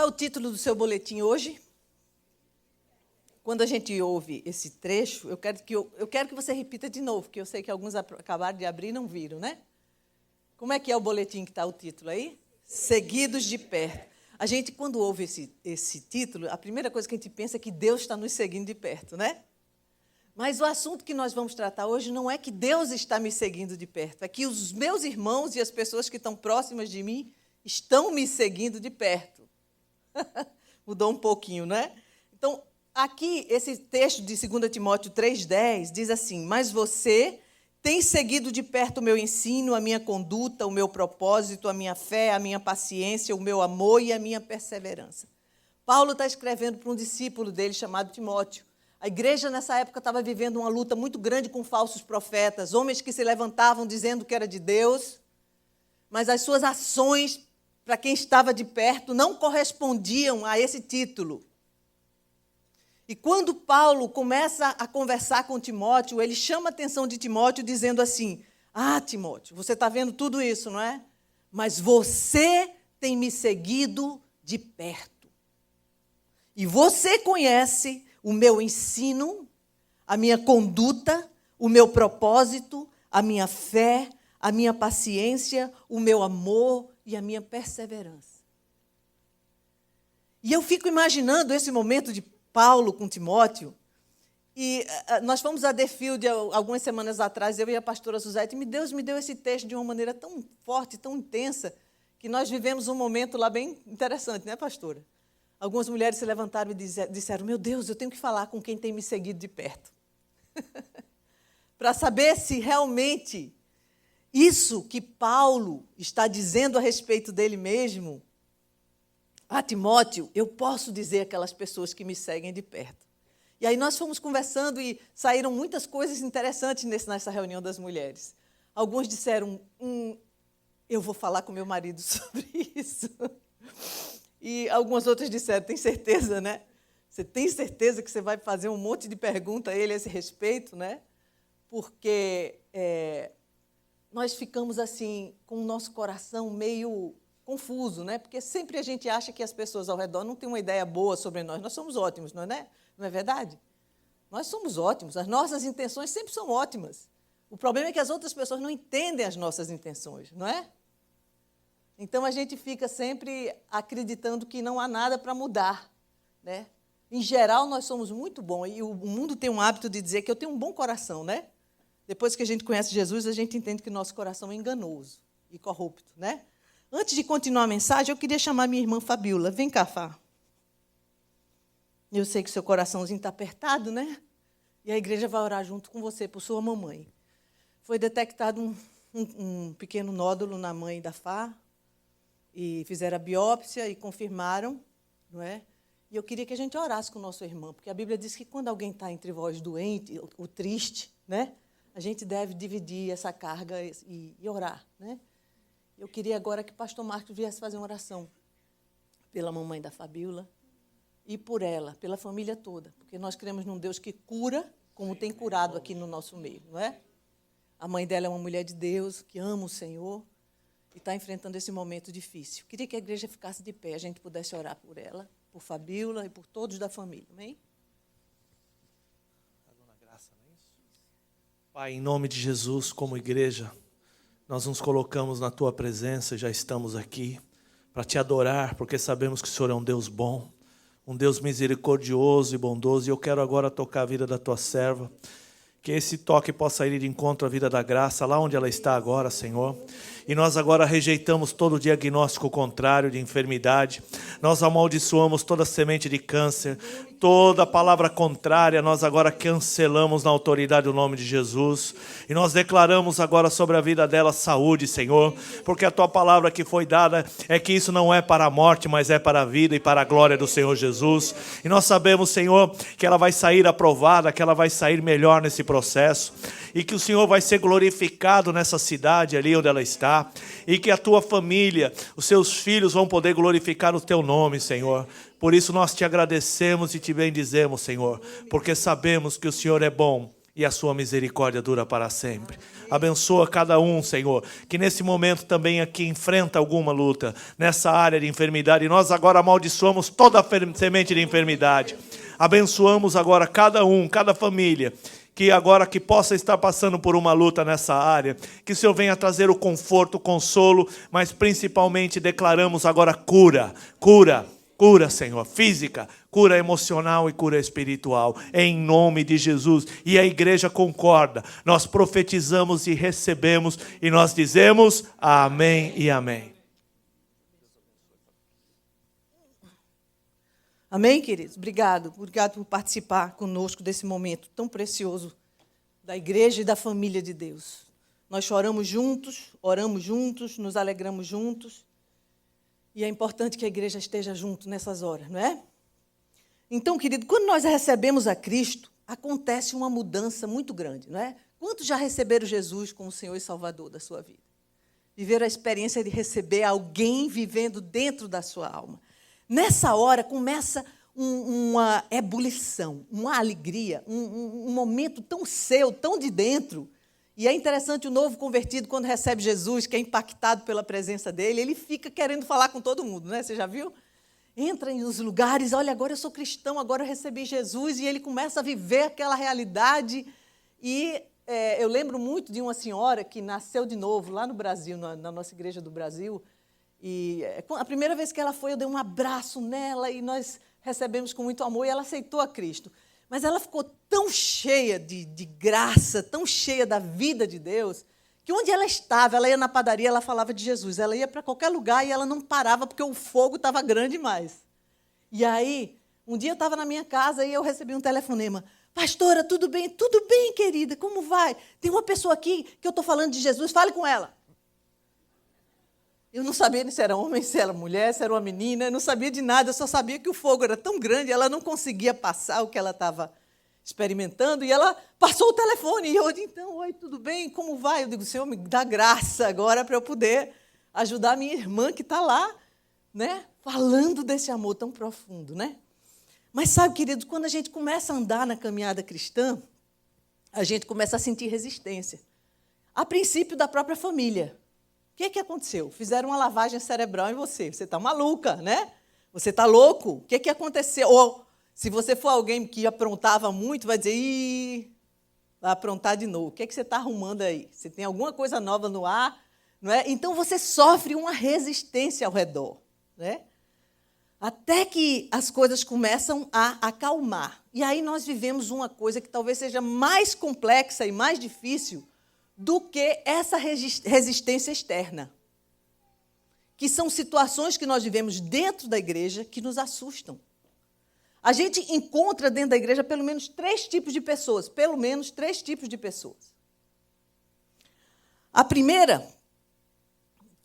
o título do seu boletim hoje? Quando a gente ouve esse trecho, eu quero que você repita de novo, porque eu sei que alguns acabaram de abrir e não viram, né? Como é que é o boletim que está o título aí? Seguidos de perto. A gente, quando ouve esse título, a primeira coisa que a gente pensa é que Deus está nos seguindo de perto, né? Mas o assunto que nós vamos tratar hoje não é que Deus está me seguindo de perto, é que os meus irmãos e as pessoas que estão próximas de mim estão me seguindo de perto. Mudou um pouquinho, né? Então, aqui, esse texto de 2 Timóteo 3,10 diz assim: mas você tem seguido de perto o meu ensino, a minha conduta, o meu propósito, a minha fé, a minha paciência, o meu amor e a minha perseverança. Paulo está escrevendo para um discípulo dele chamado Timóteo. A igreja, nessa época, estava vivendo uma luta muito grande com falsos profetas, homens que se levantavam dizendo que era de Deus, mas as suas ações, para quem estava de perto, não correspondiam a esse título. E quando Paulo começa a conversar com Timóteo, ele chama a atenção de Timóteo dizendo assim: ah, Timóteo, você está vendo tudo isso, não é? Mas você tem me seguido de perto. E você conhece o meu ensino, a minha conduta, o meu propósito, a minha fé, a minha paciência, o meu amor e a minha perseverança. E eu fico imaginando esse momento de Paulo com Timóteo, e nós fomos a Deerfield algumas semanas atrás, eu e a pastora Suzete, e Deus me deu esse texto de uma maneira tão forte, tão intensa, que nós vivemos um momento lá bem interessante, né, pastora? Algumas mulheres se levantaram e disseram: meu Deus, eu tenho que falar com quem tem me seguido de perto. Para saber se realmente isso que Paulo está dizendo a respeito dele mesmo, a Timóteo, eu posso dizer àquelas pessoas que me seguem de perto. E aí nós fomos conversando e saíram muitas coisas interessantes nessa reunião das mulheres. Alguns disseram: eu vou falar com meu marido sobre isso. E algumas outras disseram: tem certeza, né? Você tem certeza que você vai fazer um monte de pergunta a ele a esse respeito, né? Porque nós ficamos assim, com o nosso coração meio confuso, né? Porque sempre a gente acha que as pessoas ao redor não têm uma ideia boa sobre nós. Nós somos ótimos, não é? Não é verdade? Nós somos ótimos, as nossas intenções sempre são ótimas. O problema é que as outras pessoas não entendem as nossas intenções, não é? Então, a gente fica sempre acreditando que não há nada para mudar, né? Em geral, nós somos muito bons, e o mundo tem um hábito de dizer que eu tenho um bom coração, né? Depois que a gente conhece Jesus, a gente entende que nosso coração é enganoso e corrupto, né? Antes de continuar a mensagem, eu queria chamar minha irmã Fabiola. Vem cá, Fá. Eu sei que seu coraçãozinho está apertado, né? E a igreja vai orar junto com você, por sua mamãe. Foi detectado um pequeno nódulo na mãe da Fá, e fizeram a biópsia e confirmaram, não é? E eu queria que a gente orasse com o nosso irmão, porque a Bíblia diz que quando alguém está entre vós doente ou triste, né, a gente deve dividir essa carga e orar, né? Eu queria agora que o pastor Marcos viesse fazer uma oração pela mamãe da Fabiola e por ela, pela família toda, porque nós cremos num Deus que cura, como tem curado aqui no nosso meio, não é? A mãe dela é uma mulher de Deus, que ama o Senhor, e está enfrentando esse momento difícil. Queria que a igreja ficasse de pé, a gente pudesse orar por ela, por Fabiola e por todos da família. Amém? Pai, em nome de Jesus, como igreja, nós nos colocamos na Tua presença, já estamos aqui para Te adorar, porque sabemos que o Senhor é um Deus bom, um Deus misericordioso e bondoso, e eu quero agora tocar a vida da Tua serva, que esse toque possa ir de encontro à vida da Graça, lá onde ela está agora, Senhor. E nós agora rejeitamos todo diagnóstico contrário de enfermidade. Nós amaldiçoamos toda semente de câncer, toda palavra contrária, nós agora cancelamos na autoridade do nome de Jesus. E nós declaramos agora sobre a vida dela saúde, Senhor, porque a Tua palavra que foi dada é que isso não é para a morte, mas é para a vida e para a glória do Senhor Jesus. E nós sabemos, Senhor, que ela vai sair aprovada, que ela vai sair melhor nesse processo, e que o Senhor vai ser glorificado nessa cidade ali onde ela está, e que a Tua família, os seus filhos vão poder glorificar o Teu nome, Senhor. Por isso nós Te agradecemos e Te bendizemos, Senhor, porque sabemos que o Senhor é bom e a sua misericórdia dura para sempre. Abençoa cada um, Senhor, que nesse momento também aqui enfrenta alguma luta nessa área de enfermidade. E nós agora amaldiçoamos toda a semente de enfermidade. Abençoamos agora cada um, cada família, que agora que possa estar passando por uma luta nessa área, que o Senhor venha trazer o conforto, o consolo, mas principalmente declaramos agora cura, Senhor, física, cura emocional e cura espiritual, em nome de Jesus. E a igreja concorda, nós profetizamos e recebemos, e nós dizemos amém e amém. Amém, queridos? Obrigado por participar conosco desse momento tão precioso da igreja e da família de Deus. Nós choramos juntos, oramos juntos, nos alegramos juntos. E é importante que a igreja esteja junto nessas horas, não é? Então, querido, quando nós recebemos a Cristo, acontece uma mudança muito grande, não é? Quantos já receberam Jesus como Senhor e Salvador da sua vida? Viveram a experiência de receber alguém vivendo dentro da sua alma. Nessa hora começa uma ebulição, uma alegria, um momento tão seu, tão de dentro. E é interessante, o novo convertido, quando recebe Jesus, que é impactado pela presença dele, ele fica querendo falar com todo mundo, né? Você já viu? Entra nos lugares, olha, agora eu sou cristão, agora eu recebi Jesus, e ele começa a viver aquela realidade. E eu lembro muito de uma senhora que nasceu de novo lá no Brasil, na nossa igreja do Brasil. E a primeira vez que ela foi, eu dei um abraço nela e nós recebemos com muito amor e ela aceitou a Cristo. Mas ela ficou tão cheia de graça, tão cheia da vida de Deus, que onde ela estava, ela ia na padaria, ela falava de Jesus. Ela ia para qualquer lugar e ela não parava porque o fogo estava grande demais. E aí, um dia eu estava na minha casa e eu recebi um telefonema. Pastora, tudo bem? Tudo bem, querida, como vai? Tem uma pessoa aqui que eu estou falando de Jesus, fale com ela. Eu não sabia se era homem, se era mulher, se era uma menina, eu não sabia de nada, eu só sabia que o fogo era tão grande, ela não conseguia passar o que ela estava experimentando, e ela passou o telefone, e eu disse, então, oi, tudo bem, como vai? Eu digo, Senhor, me dá graça agora para eu poder ajudar a minha irmã que está lá, né, falando desse amor tão profundo, né? Mas sabe, querido, quando a gente começa a andar na caminhada cristã, a gente começa a sentir resistência. A princípio da própria família. O que aconteceu? Fizeram uma lavagem cerebral em você. Você está maluca, né? Você está louco. O que aconteceu? Ou, se você for alguém que aprontava muito, vai dizer, vai aprontar de novo. O que você está arrumando aí? Você tem alguma coisa nova no ar? Não é? Então, você sofre uma resistência ao redor, né? Até que as coisas começam a acalmar. E aí nós vivemos uma coisa que talvez seja mais complexa e mais difícil do que essa resistência externa, que são situações que nós vivemos dentro da igreja que nos assustam. A gente encontra dentro da igreja pelo menos 3 tipos de pessoas, A primeira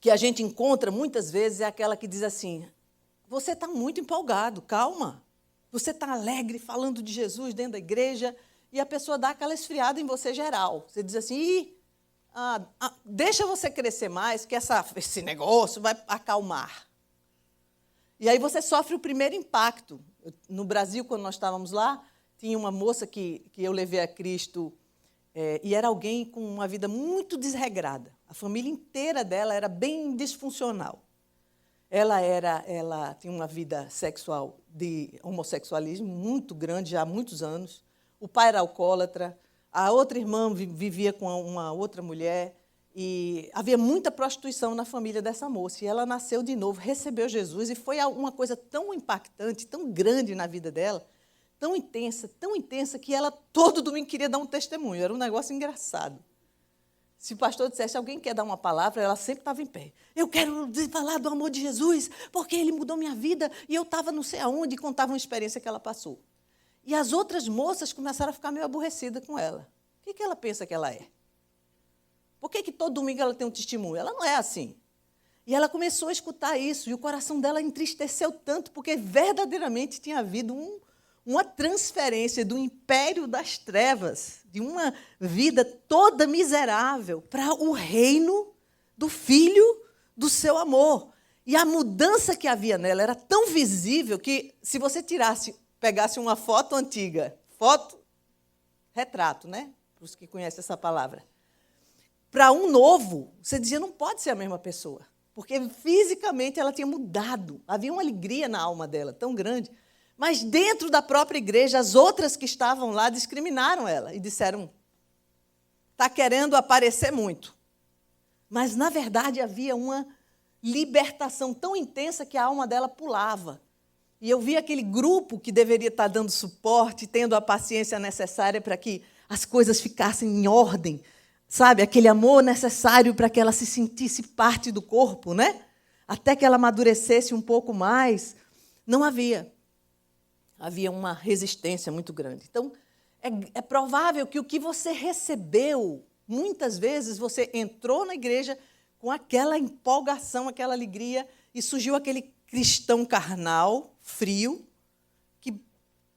que a gente encontra muitas vezes é aquela que diz assim, você está muito empolgado, calma, você está alegre falando de Jesus dentro da igreja, e a pessoa dá aquela esfriada em você geral. Você diz assim, deixa você crescer mais, que esse negócio vai acalmar. E aí você sofre o primeiro impacto. No Brasil, quando nós estávamos lá, tinha uma moça que eu levei a Cristo, e era alguém com uma vida muito desregrada. A família inteira dela era bem disfuncional. Ela tinha uma vida sexual de homossexualismo muito grande, já há muitos anos. O pai era alcoólatra. A outra irmã vivia com uma outra mulher e havia muita prostituição na família dessa moça. E ela nasceu de novo, recebeu Jesus e foi uma coisa tão impactante, tão grande na vida dela, tão intensa, que ela todo domingo queria dar um testemunho. Era um negócio engraçado. Se o pastor dissesse, alguém quer dar uma palavra, ela sempre estava em pé. Eu quero falar do amor de Jesus, porque ele mudou minha vida e eu estava não sei aonde e contava uma experiência que ela passou. E as outras moças começaram a ficar meio aborrecidas com ela. O que ela pensa que ela é? Por que todo domingo ela tem um testemunho? Ela não é assim. E ela começou a escutar isso, e o coração dela entristeceu tanto, porque verdadeiramente tinha havido uma transferência do império das trevas, de uma vida toda miserável, para o reino do Filho do seu amor. E a mudança que havia nela era tão visível que, se você pegasse uma foto antiga, retrato, né? os que conhecem essa palavra. Para um novo, você dizia, não pode ser a mesma pessoa. Porque fisicamente ela tinha mudado. Havia uma alegria na alma dela tão grande. Mas dentro da própria igreja, as outras que estavam lá discriminaram ela e disseram, está querendo aparecer muito. Mas, na verdade, havia uma libertação tão intensa que a alma dela pulava. E eu vi aquele grupo que deveria estar dando suporte, tendo a paciência necessária para que as coisas ficassem em ordem, sabe? Aquele amor necessário para que ela se sentisse parte do corpo, né? Até que ela amadurecesse um pouco mais. Não havia. Havia uma resistência muito grande. Então, é provável que o que você recebeu, muitas vezes você entrou na igreja com aquela empolgação, aquela alegria, e surgiu aquele cristão carnal, frio, que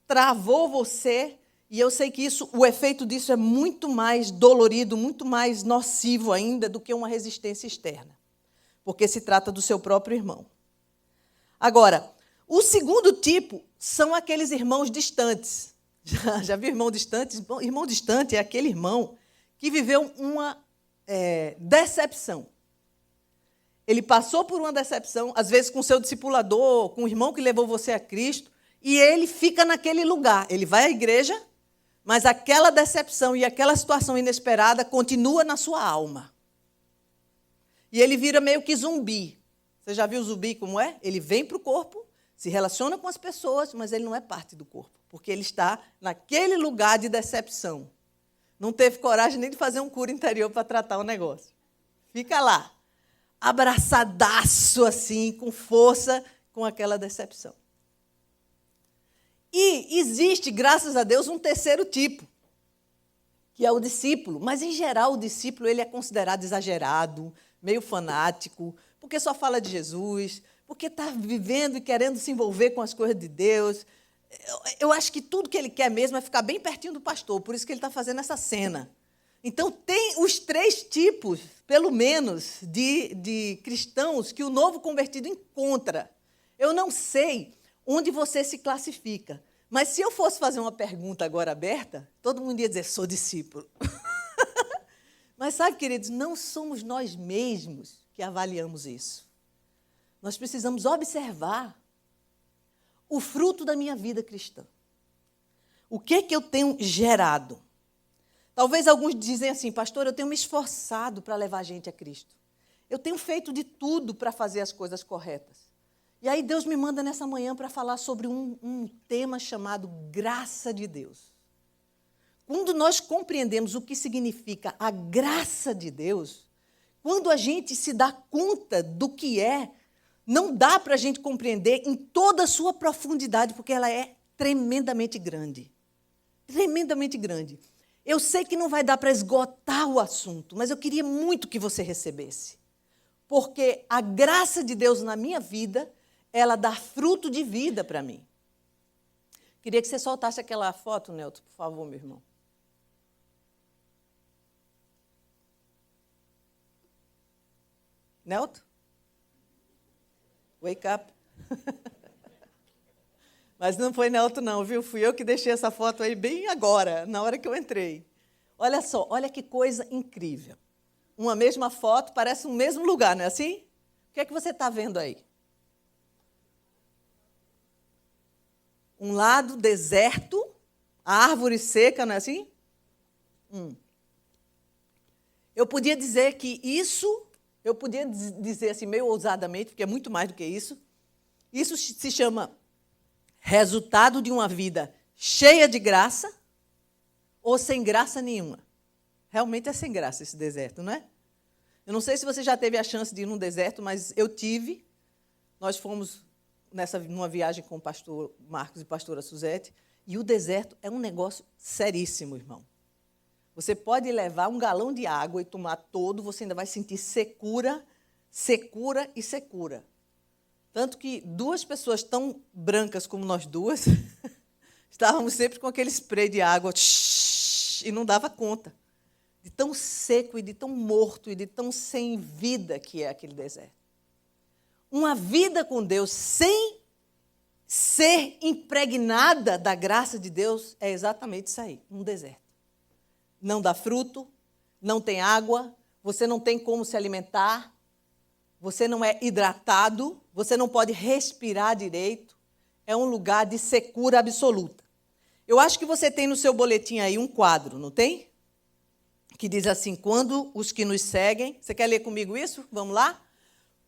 travou você, e eu sei que o efeito disso é muito mais dolorido, muito mais nocivo ainda do que uma resistência externa, porque se trata do seu próprio irmão. Agora, o segundo tipo são aqueles irmãos distantes. Já viu irmão distante? Irmão distante é aquele irmão que viveu uma decepção. Ele passou por uma decepção, às vezes com o seu discipulador, com o irmão que levou você a Cristo, e ele fica naquele lugar. Ele vai à igreja, mas aquela decepção e aquela situação inesperada continua na sua alma. E ele vira meio que zumbi. Você já viu o zumbi como é? Ele vem para o corpo, se relaciona com as pessoas, mas ele não é parte do corpo, porque ele está naquele lugar de decepção. Não teve coragem nem de fazer um cura interior para tratar o negócio. Fica lá, abraçadaço assim, com força, com aquela decepção. E existe, graças a Deus, um terceiro tipo, que é o discípulo. Mas, em geral, o discípulo ele é considerado exagerado, meio fanático, porque só fala de Jesus, porque está vivendo e querendo se envolver com as coisas de Deus. Eu acho que tudo que ele quer mesmo é ficar bem pertinho do pastor, por isso que ele está fazendo essa cena. Então, tem os três tipos, pelo menos, de cristãos que o novo convertido encontra. Eu não sei onde você se classifica, mas se eu fosse fazer uma pergunta agora aberta, todo mundo ia dizer, sou discípulo. Mas sabe, queridos, não somos nós mesmos que avaliamos isso. Nós precisamos observar o fruto da minha vida cristã. O que eu tenho gerado? Talvez alguns dizem assim, pastor, eu tenho me esforçado para levar a gente a Cristo. Eu tenho feito de tudo para fazer as coisas corretas. E aí Deus me manda nessa manhã para falar sobre um tema chamado graça de Deus. Quando nós compreendemos o que significa a graça de Deus, quando a gente se dá conta do que é, não dá para a gente compreender em toda a sua profundidade, porque ela é tremendamente grande. Tremendamente grande. Eu sei que não vai dar para esgotar o assunto, mas eu queria muito que você recebesse. Porque a graça de Deus na minha vida, ela dá fruto de vida para mim. Queria que você soltasse aquela foto, Nelton, por favor, meu irmão. Nelton? Wake up. Mas não foi Nelton não, viu? Fui eu que deixei essa foto aí bem agora, na hora que eu entrei. Olha só, olha que coisa incrível. Uma mesma foto, parece um mesmo lugar, não é assim? O que é que você está vendo aí? Um lado deserto, a árvore seca, não é assim? Eu podia dizer que isso, eu podia dizer assim, meio ousadamente, porque é muito mais do que isso. Isso se chama resultado de uma vida cheia de graça ou sem graça nenhuma. Realmente é sem graça esse deserto, não é? Eu não sei se você já teve a chance de ir num deserto, mas eu tive. Nós fomos numa viagem com o pastor Marcos e pastora Suzete, e o deserto é um negócio seríssimo, irmão. Você pode levar um galão de água e tomar todo, você ainda vai sentir secura, secura e secura. Tanto que duas pessoas tão brancas como nós duas, estávamos sempre com aquele spray de água, e não dava conta de tão seco e de tão morto e de tão sem vida que é aquele deserto. Uma vida com Deus sem ser impregnada da graça de Deus é exatamente isso aí, um deserto. não dá fruto, não tem água, você não tem como se alimentar, você não é hidratado, você não pode respirar direito. É um lugar de secura absoluta. Eu acho que você tem no seu boletim aí um quadro, não tem? Que diz assim, quando os que nos seguem... Você quer ler comigo isso? Vamos lá?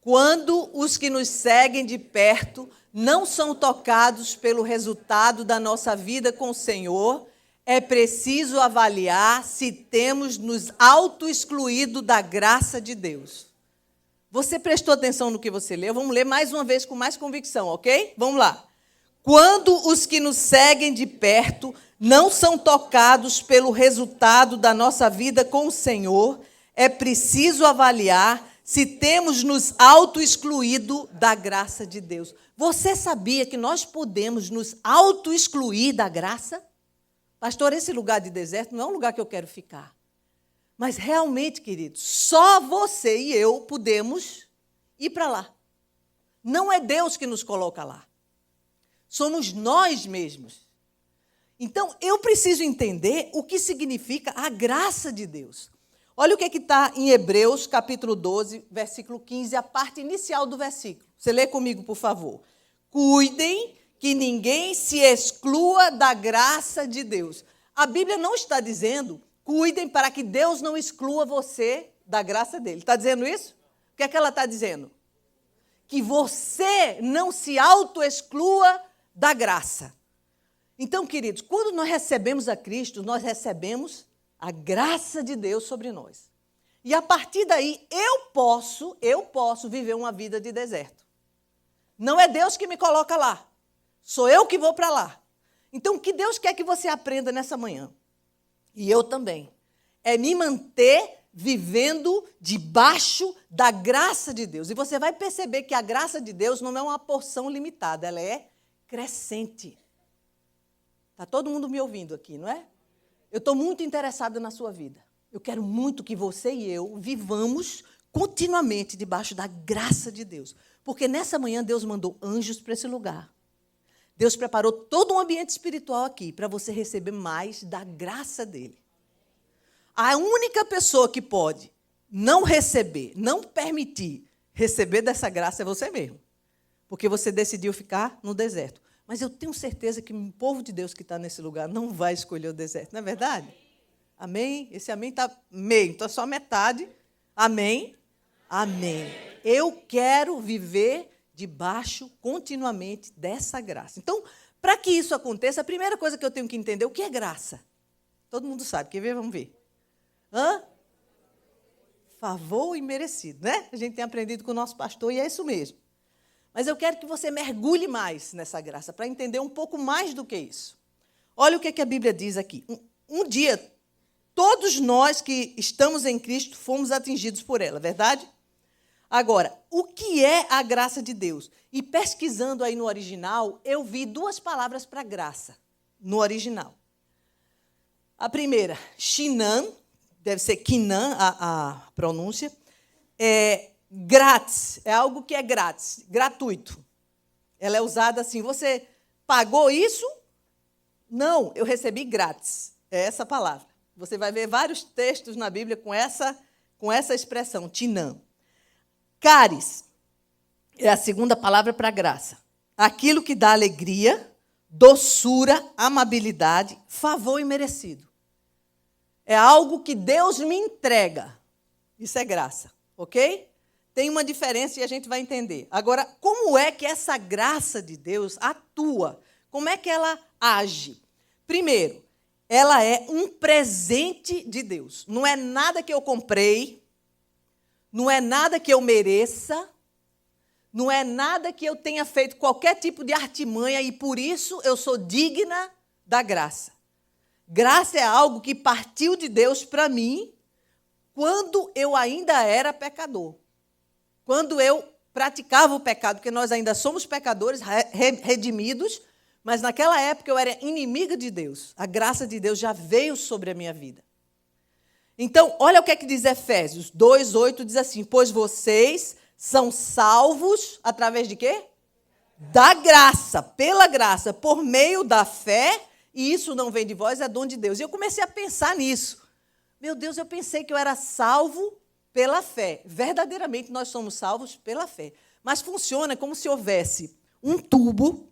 Quando os que nos seguem de perto não são tocados pelo resultado da nossa vida com o Senhor, é preciso avaliar se temos nos auto-excluído da graça de Deus. Você prestou atenção no que você leu? Vamos ler mais uma vez com mais convicção, ok? Vamos lá. Quando os que nos seguem de perto não são tocados pelo resultado da nossa vida com o Senhor, é preciso avaliar se temos nos auto-excluído da graça de Deus. Você sabia que nós podemos nos auto-excluir da graça? Pastor, esse lugar de deserto não é um lugar que eu quero ficar. Mas realmente, queridos, só você e eu podemos ir para lá. Não é Deus que nos coloca lá. Somos nós mesmos. Então, eu preciso entender o que significa a graça de Deus. Olha o que está em Hebreus, capítulo 12, versículo 15, a parte inicial do versículo. Você lê comigo, por favor. Cuidem que ninguém se exclua da graça de Deus. A Bíblia não está dizendo, cuidem para que Deus não exclua você da graça dele. Está dizendo isso? O que é que ela está dizendo? Que você não se auto-exclua da graça. Então, queridos, quando nós recebemos a Cristo, nós recebemos a graça de Deus sobre nós. E a partir daí, eu posso viver uma vida de deserto. Não é Deus que me coloca lá. Sou eu que vou para lá. Então, o que Deus quer que você aprenda nessa manhã, e eu também, é me manter vivendo debaixo da graça de Deus. E você vai perceber que a graça de Deus não é uma porção limitada, ela é crescente. Está todo mundo me ouvindo aqui, não é? Eu estou muito interessada na sua vida. Eu quero muito que você e eu vivamos continuamente debaixo da graça de Deus. Porque nessa manhã Deus mandou anjos para esse lugar. Deus preparou todo um ambiente espiritual aqui para você receber mais da graça dele. A única pessoa que pode não receber, não permitir receber dessa graça é você mesmo. Porque você decidiu ficar no deserto. Mas eu tenho certeza que o povo de Deus que está nesse lugar não vai escolher o deserto, não é verdade? Amém? Esse amém está meio, então é só metade. Amém? Amém. Eu quero viver debaixo continuamente dessa graça. Então, para que isso aconteça, a primeira coisa que eu tenho que entender, o que é graça? Todo mundo sabe, quer ver? Vamos ver. Favor imerecido, né? A gente tem aprendido com o nosso pastor e é isso mesmo. Mas eu quero que você mergulhe mais nessa graça, para entender um pouco mais do que isso. Olha o que a Bíblia diz aqui. Um dia, todos nós que estamos em Cristo fomos atingidos por ela, verdade? Agora, o que é a graça de Deus? E pesquisando aí no original, eu vi duas palavras para graça, no original. A primeira, Shinan, deve ser Kinan a pronúncia, grátis, é algo que é grátis, gratuito. Ela é usada assim, você pagou isso? Não, eu recebi grátis. É essa palavra. Você vai ver vários textos na Bíblia com essa expressão, tinam. Caris é a segunda palavra para graça. Aquilo que dá alegria, doçura, amabilidade, favor imerecido. É algo que Deus me entrega. Isso é graça, ok? Tem uma diferença e a gente vai entender. Agora, como é que essa graça de Deus atua? Como é que ela age? Primeiro, ela é um presente de Deus. Não é nada que eu comprei, não é nada que eu mereça, não é nada que eu tenha feito qualquer tipo de artimanha e por isso eu sou digna da graça. Graça é algo que partiu de Deus para mim quando eu ainda era pecador. Quando eu praticava o pecado, porque nós ainda somos pecadores, redimidos, mas naquela época eu era inimiga de Deus. A graça de Deus já veio sobre a minha vida. Então, olha o que diz Efésios 2:8, diz assim, pois vocês são salvos através de quê? Da graça, pela graça, por meio da fé, e isso não vem de vós, é dom de Deus. E eu comecei a pensar nisso. Meu Deus, eu pensei que eu era salvo pela fé. Verdadeiramente, nós somos salvos pela fé. Mas funciona como se houvesse um tubo,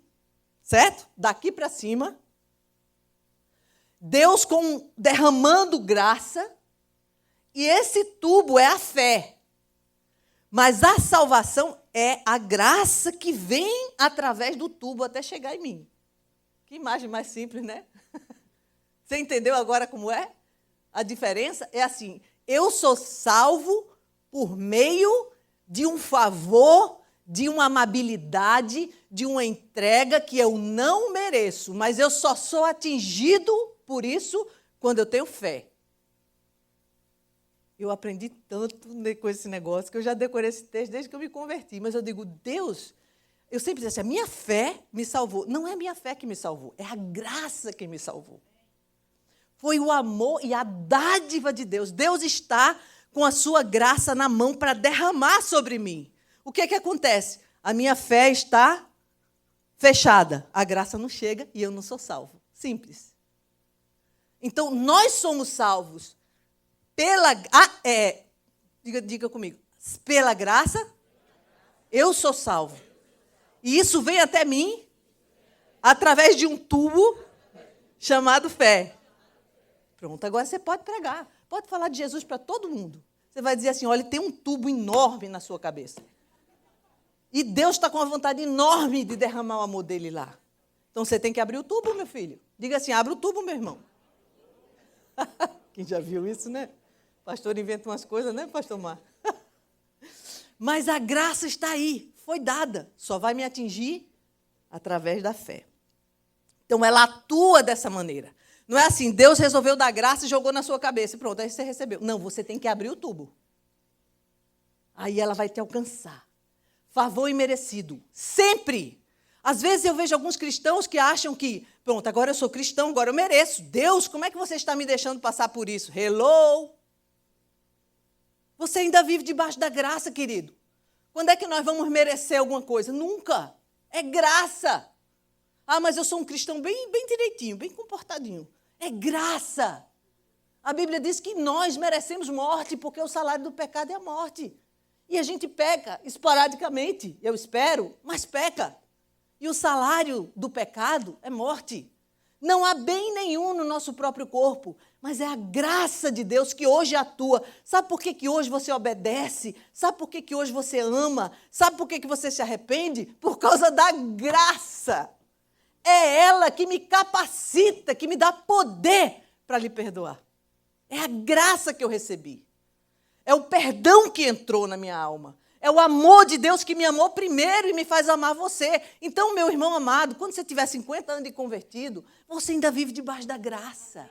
certo? Daqui para cima. Deus derramando graça. E esse tubo é a fé. Mas a salvação é a graça que vem através do tubo até chegar em mim. Que imagem mais simples, né? Você entendeu agora como é? A diferença é assim, eu sou salvo por meio de um favor, de uma amabilidade, de uma entrega que eu não mereço, mas eu só sou atingido por isso quando eu tenho fé. Eu aprendi tanto com esse negócio que eu já decorei esse texto desde que eu me converti, mas eu digo, Deus, eu sempre disse assim, a minha fé me salvou. Não é a minha fé que me salvou, é a graça que me salvou. Foi o amor e a dádiva de Deus. Deus está com a sua graça na mão para derramar sobre mim. O que é que acontece? A minha fé está fechada. A graça não chega e eu não sou salvo. Simples. Então, nós somos salvos pela... diga comigo. Pela graça, eu sou salvo. E isso vem até mim através de um tubo chamado fé. Pronto, agora você pode pregar. Pode falar de Jesus para todo mundo. Você vai dizer assim, olha, tem um tubo enorme na sua cabeça. E Deus está com uma vontade enorme de derramar o amor dele lá. Então, você tem que abrir o tubo, meu filho. Diga assim, abre o tubo, meu irmão. Quem já viu isso, né? O pastor inventa umas coisas, né, pastor Mar? Mas a graça está aí, foi dada. Só vai me atingir através da fé. Então, ela atua dessa maneira. Não é assim, Deus resolveu dar graça e jogou na sua cabeça. E pronto, aí você recebeu. Não, você tem que abrir o tubo. Aí ela vai te alcançar. Favor imerecido. Sempre. Às vezes eu vejo alguns cristãos que acham que, pronto, agora eu sou cristão, agora eu mereço. Deus, como é que você está me deixando passar por isso? Hello? Você ainda vive debaixo da graça, querido. Quando é que nós vamos merecer alguma coisa? Nunca. É graça. Ah, mas eu sou um cristão bem direitinho, bem comportadinho. É graça. A Bíblia diz que nós merecemos morte, porque o salário do pecado é a morte. E a gente peca esporadicamente, eu espero, mas peca. E o salário do pecado é morte. Não há bem nenhum no nosso próprio corpo, mas é a graça de Deus que hoje atua. Sabe por que hoje você obedece? Sabe por que hoje você ama? Sabe por que você se arrepende? Por causa da graça. É ela que me capacita, que me dá poder para lhe perdoar. É a graça que eu recebi. É o perdão que entrou na minha alma. É o amor de Deus que me amou primeiro e me faz amar você. Então, meu irmão amado, quando você tiver 50 anos de convertido, você ainda vive debaixo da graça.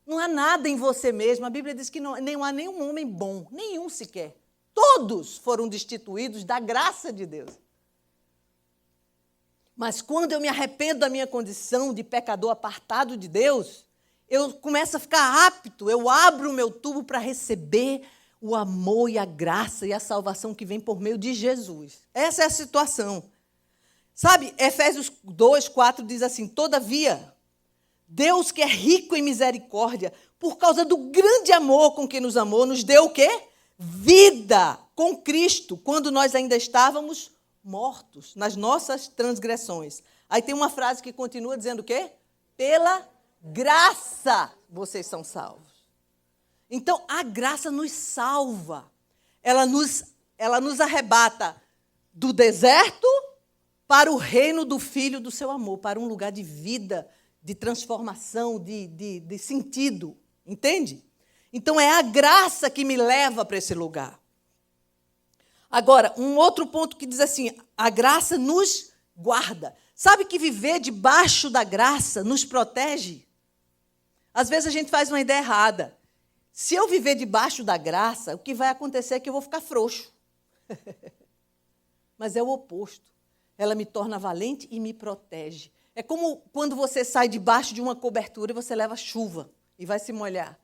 Não há nada em você mesmo. A Bíblia diz que não há nenhum homem bom, nenhum sequer. Todos foram destituídos da graça de Deus. Mas quando eu me arrependo da minha condição de pecador apartado de Deus, eu começo a ficar apto, eu abro o meu tubo para receber o amor e a graça e a salvação que vem por meio de Jesus. Essa é a situação. Sabe, Efésios 2:4 diz assim, todavia, Deus que é rico em misericórdia, por causa do grande amor com que nos amou, nos deu o quê? Vida com Cristo, quando nós ainda estávamos mortos nas nossas transgressões. Aí tem uma frase que continua dizendo o quê? Pela graça vocês são salvos. Então, a graça nos salva. Ela nos arrebata do deserto para o reino do Filho do seu amor, para um lugar de vida, de transformação, de sentido. Entende? Então, é a graça que me leva para esse lugar. Agora, um outro ponto que diz assim, a graça nos guarda. Sabe que viver debaixo da graça nos protege? Às vezes a gente faz uma ideia errada. Se eu viver debaixo da graça, o que vai acontecer é que eu vou ficar frouxo. Mas é o oposto. Ela me torna valente e me protege. É como quando você sai debaixo de uma cobertura e você leva chuva e vai se molhar.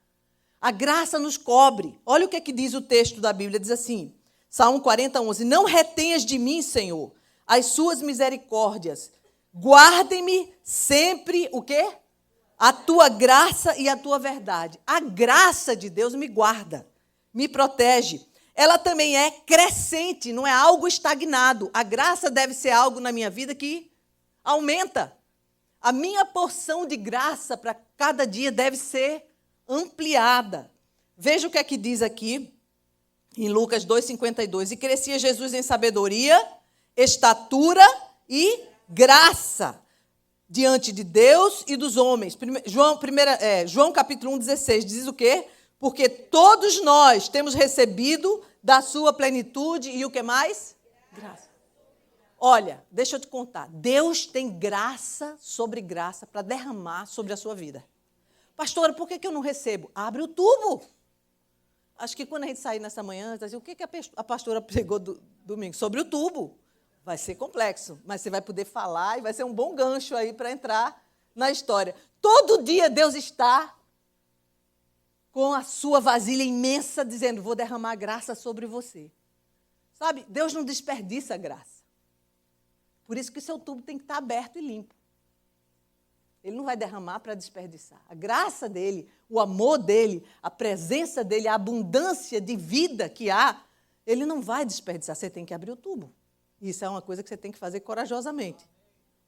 A graça nos cobre. Olha o que é que diz o texto da Bíblia, diz assim, Salmo 40:11, não retenhas de mim, Senhor, as suas misericórdias. Guardem-me sempre, o quê? A tua graça e a tua verdade. A graça de Deus me guarda, me protege. Ela também é crescente, não é algo estagnado. A graça deve ser algo na minha vida que aumenta. A minha porção de graça para cada dia deve ser ampliada. Veja o que é que diz aqui em Lucas 2,52. E crescia Jesus em sabedoria, estatura e graça diante de Deus e dos homens. João capítulo 1,16 diz o quê? Porque todos nós temos recebido da sua plenitude e o que mais? Graça. Olha, deixa eu te contar. Deus tem graça sobre graça para derramar sobre a sua vida. Pastora, por que eu não recebo? Abre o tubo. Acho que quando a gente sair nessa manhã, vai dizer, o que a pastora pregou domingo? Sobre o tubo. Vai ser complexo, mas você vai poder falar e vai ser um bom gancho aí para entrar na história. Todo dia Deus está com a sua vasilha imensa, dizendo, vou derramar graça sobre você. Sabe, Deus não desperdiça graça. Por isso que o seu tubo tem que estar aberto e limpo. Ele não vai derramar para desperdiçar. A graça dele, o amor dele, a presença dele, a abundância de vida que há, ele não vai desperdiçar. Você tem que abrir o tubo. Isso é uma coisa que você tem que fazer corajosamente.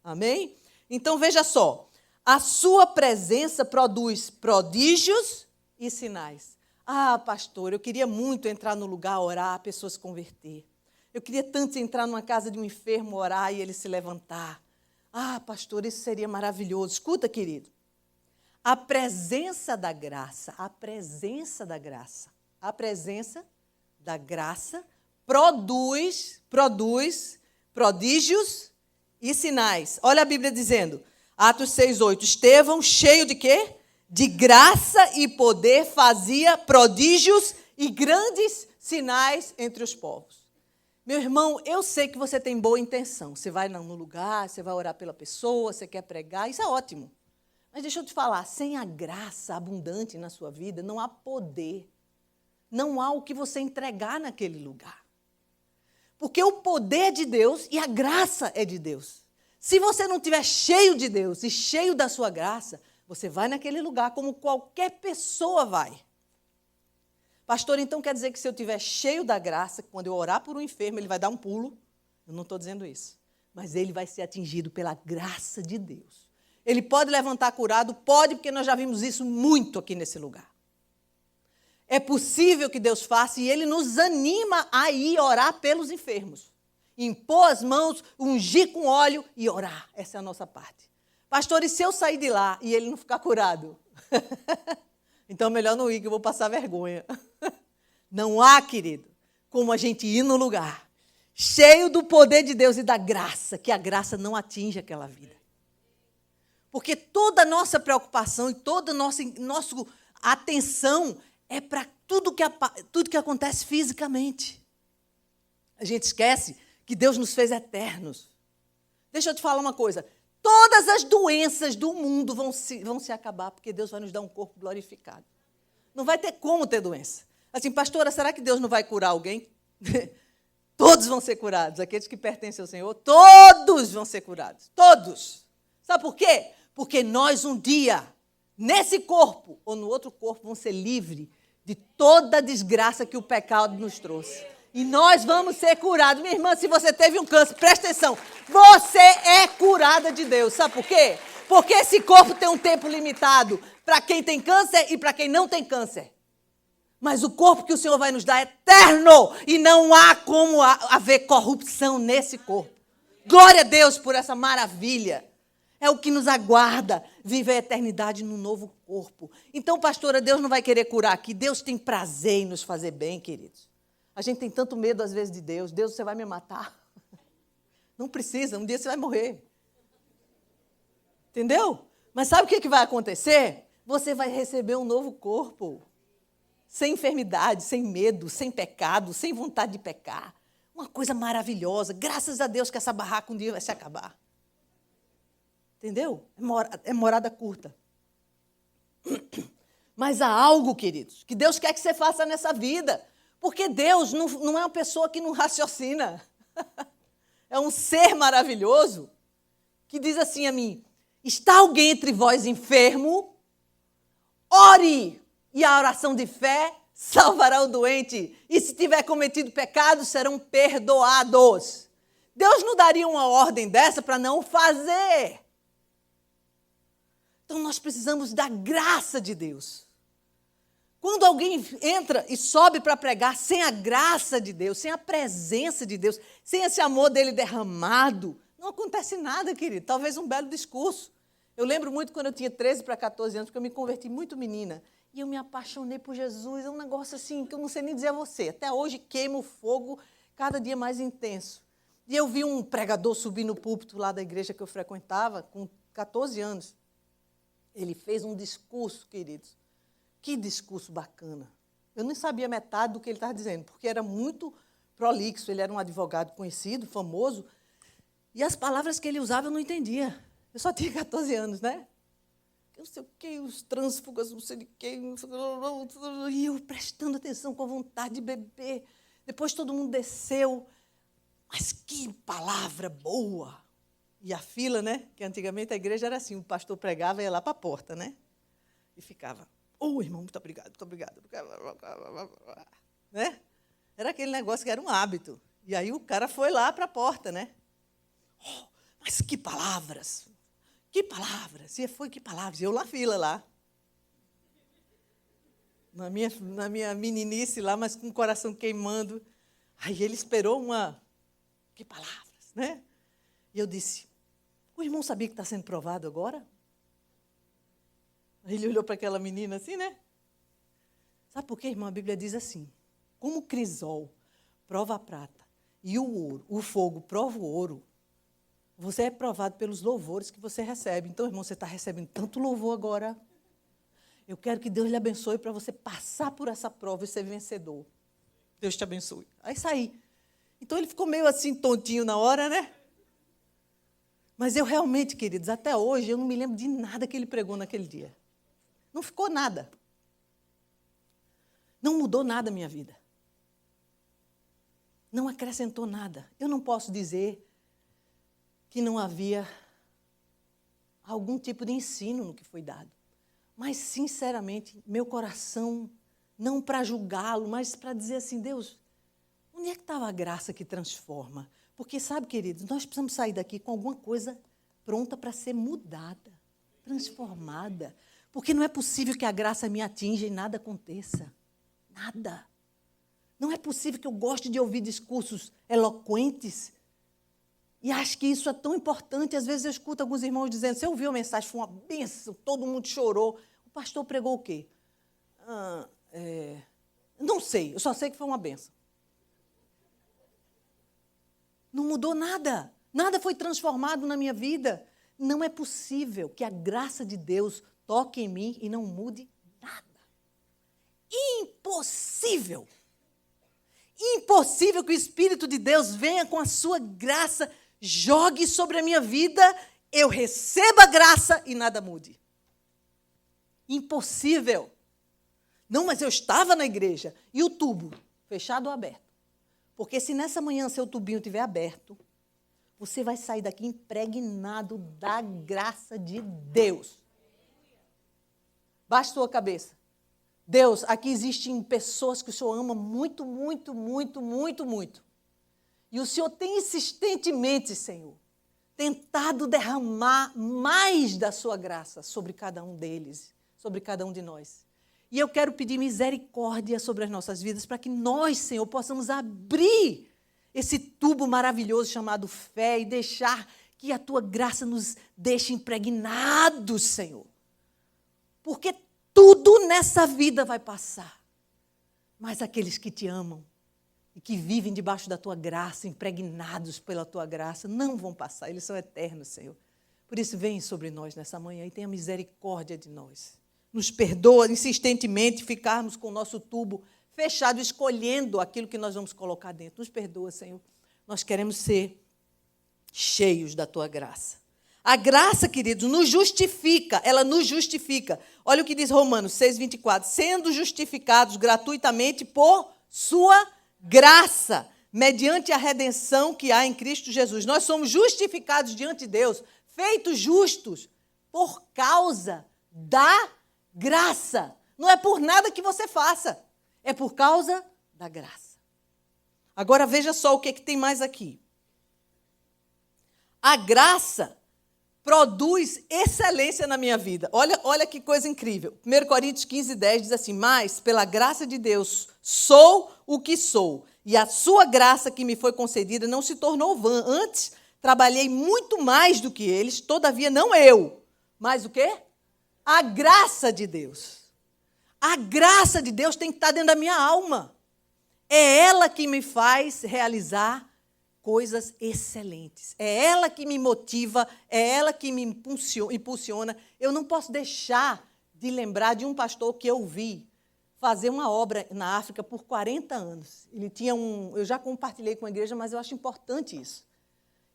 Amém? Então, veja só. A sua presença produz prodígios e sinais. Ah, pastor, eu queria muito entrar no lugar, orar, a pessoa se converter. Eu queria tanto entrar numa casa de um enfermo, orar e ele se levantar. Ah, pastor, isso seria maravilhoso. Escuta, querido. A presença da graça produz prodígios e sinais. Olha a Bíblia dizendo, Atos 6:8, Estevão, cheio de quê? De graça e poder, fazia prodígios e grandes sinais entre os povos. Meu irmão, eu sei que você tem boa intenção. Você vai no lugar, você vai orar pela pessoa, você quer pregar, isso é ótimo. Mas deixa eu te falar, sem a graça abundante na sua vida, não há poder. Não há o que você entregar naquele lugar. Porque o poder é de Deus e a graça é de Deus. Se você não estiver cheio de Deus e cheio da sua graça, você vai naquele lugar como qualquer pessoa vai. Pastor, então quer dizer que se eu estiver cheio da graça, quando eu orar por um enfermo, ele vai dar um pulo? Eu não estou dizendo isso. Mas ele vai ser atingido pela graça de Deus. Ele pode levantar curado? Pode, porque nós já vimos isso muito aqui nesse lugar. É possível que Deus faça e Ele nos anima a ir orar pelos enfermos. Impor as mãos, ungir com óleo e orar. Essa é a nossa parte. Pastor, e se eu sair de lá e ele não ficar curado? Então, melhor não ir, que eu vou passar vergonha. Não há, querido, como a gente ir no lugar cheio do poder de Deus e da graça, que a graça não atinge aquela vida. Porque toda a nossa preocupação e toda a nossa atenção é para tudo que acontece fisicamente. A gente esquece que Deus nos fez eternos. Deixa eu te falar uma coisa. Todas as doenças do mundo vão se acabar, porque Deus vai nos dar um corpo glorificado. Não vai ter como ter doença. Assim, pastora, será que Deus não vai curar alguém? Todos vão ser curados. Aqueles que pertencem ao Senhor, todos vão ser curados. Todos. Sabe por quê? Porque nós um dia, nesse corpo ou no outro corpo, vamos ser livres de toda a desgraça que o pecado nos trouxe. E nós vamos ser curados. Minha irmã, se você teve um câncer, presta atenção. Você é curada de Deus. Sabe por quê? Porque esse corpo tem um tempo limitado para quem tem câncer e para quem não tem câncer. Mas o corpo que o Senhor vai nos dar é eterno. E não há como haver corrupção nesse corpo. Glória a Deus por essa maravilha. É o que nos aguarda, viver a eternidade no novo corpo. Então, pastora, Deus não vai querer curar aqui. Deus tem prazer em nos fazer bem, queridos. A gente tem tanto medo, às vezes, de Deus. Deus, você vai me matar? Não precisa, um dia você vai morrer. Entendeu? Mas sabe o que vai acontecer? Você vai receber um novo corpo. Sem enfermidade, sem medo, sem pecado, sem vontade de pecar. Uma coisa maravilhosa. Graças a Deus que essa barraca um dia vai se acabar. Entendeu? É morada curta. Mas há algo, queridos, que Deus quer que você faça nessa vida. Porque Deus não é uma pessoa que não raciocina. É um ser maravilhoso que diz assim a mim, Está alguém entre vós enfermo? Ore, e a oração de fé salvará o doente. E se tiver cometido pecados, serão perdoados. Deus não daria uma ordem dessa para não fazer. Então nós precisamos da graça de Deus. Quando alguém entra e sobe para pregar sem a graça de Deus, sem a presença de Deus, sem esse amor dele derramado, não acontece nada, querido. Talvez um belo discurso. Eu lembro muito quando eu tinha 13 para 14 anos, porque eu me converti muito menina. E eu me apaixonei por Jesus. É um negócio assim que eu não sei nem dizer a você. Até hoje queima o fogo cada dia mais intenso. E eu vi um pregador subir no púlpito lá da igreja que eu frequentava, com 14 anos. Ele fez um discurso, queridos. Que discurso bacana. Eu nem sabia metade do que ele estava dizendo, porque era muito prolixo. Ele era um advogado conhecido, famoso. E as palavras que ele usava eu não entendia. Eu só tinha 14 anos, né? Eu não sei o que, os trânsfugas, não sei de quê. E eu prestando atenção com vontade de beber. Depois todo mundo desceu. Mas que palavra boa! E a fila, né? Que antigamente a igreja era assim, o pastor pregava e ia lá para a porta, né? E ficava, irmão, muito obrigado, muito obrigado. Né? Era aquele negócio que era um hábito. E aí o cara foi lá para a porta, né? Mas que palavras! Que palavras! E foi que palavras! Eu na fila lá. Na minha meninice lá, mas com o coração queimando. Aí ele esperou que palavras, né? E eu disse, o irmão sabia que está sendo provado agora? Aí ele olhou para aquela menina assim, né? Sabe por quê, irmão? A Bíblia diz assim, como o crisol prova a prata e o fogo prova o ouro, você é provado pelos louvores que você recebe. Então, irmão, você está recebendo tanto louvor agora. Eu quero que Deus lhe abençoe para você passar por essa prova e ser vencedor. Deus te abençoe. Aí saí. Então, ele ficou meio assim, tontinho na hora, né? Mas eu realmente, queridos, até hoje, eu não me lembro de nada que ele pregou naquele dia. Não ficou nada. Não mudou nada a minha vida. Não acrescentou nada. Eu não posso dizer que não havia algum tipo de ensino no que foi dado. Mas, sinceramente, meu coração, não para julgá-lo, mas para dizer assim, Deus, onde é que estava a graça que transforma? Porque, sabe, queridos, nós precisamos sair daqui com alguma coisa pronta para ser mudada, transformada. Porque não é possível que a graça me atinja e nada aconteça. Nada. Não é possível que eu goste de ouvir discursos eloquentes e acho que isso é tão importante. Às vezes eu escuto alguns irmãos dizendo, você ouviu a mensagem, foi uma bênção, todo mundo chorou. O pastor pregou o quê? Não sei, eu só sei que foi uma bênção. Não mudou nada. Nada foi transformado na minha vida. Não é possível que a graça de Deus toque em mim e não mude nada. Impossível. Impossível que o Espírito de Deus venha com a sua graça, jogue sobre a minha vida, eu receba a graça e nada mude. Impossível. Não, mas eu estava na igreja e o tubo, fechado ou aberto? Porque se nessa manhã seu tubinho estiver aberto, você vai sair daqui impregnado da graça de Deus. Baixe sua cabeça. Deus, aqui existem pessoas que o Senhor ama muito, muito, muito, muito, muito. E o Senhor tem insistentemente, Senhor, tentado derramar mais da sua graça sobre cada um deles, sobre cada um de nós. E eu quero pedir misericórdia sobre as nossas vidas para que nós, Senhor, possamos abrir esse tubo maravilhoso chamado fé e deixar que a Tua graça nos deixe impregnados, Senhor. Porque tudo nessa vida vai passar. Mas aqueles que Te amam e que vivem debaixo da Tua graça, impregnados pela Tua graça, não vão passar, eles são eternos, Senhor. Por isso, vem sobre nós nessa manhã e tenha misericórdia de nós. Nos perdoa insistentemente ficarmos com o nosso tubo fechado, escolhendo aquilo que nós vamos colocar dentro. Nos perdoa, Senhor. Nós queremos ser cheios da Tua graça. A graça, queridos, nos justifica, ela nos justifica. Olha o que diz Romanos 6:24. Sendo justificados gratuitamente por Sua graça, mediante a redenção que há em Cristo Jesus. Nós somos justificados diante de Deus, feitos justos por causa da graça. Não é por nada que você faça, é por causa da graça. Agora veja só o que tem mais aqui. A graça produz excelência na minha vida. Olha que coisa incrível. 1 Coríntios 15:10 diz assim: mas pela graça de Deus sou o que sou, e a sua graça que me foi concedida não se tornou vã. Antes, trabalhei muito mais do que eles, todavia não eu, mas o quê? A graça de Deus. A graça de Deus tem que estar dentro da minha alma. É ela que me faz realizar coisas excelentes. É ela que me motiva, é ela que me impulsiona. Eu não posso deixar de lembrar de um pastor que eu vi fazer uma obra na África por 40 anos. Ele tinha eu já compartilhei com a igreja, mas eu acho importante isso.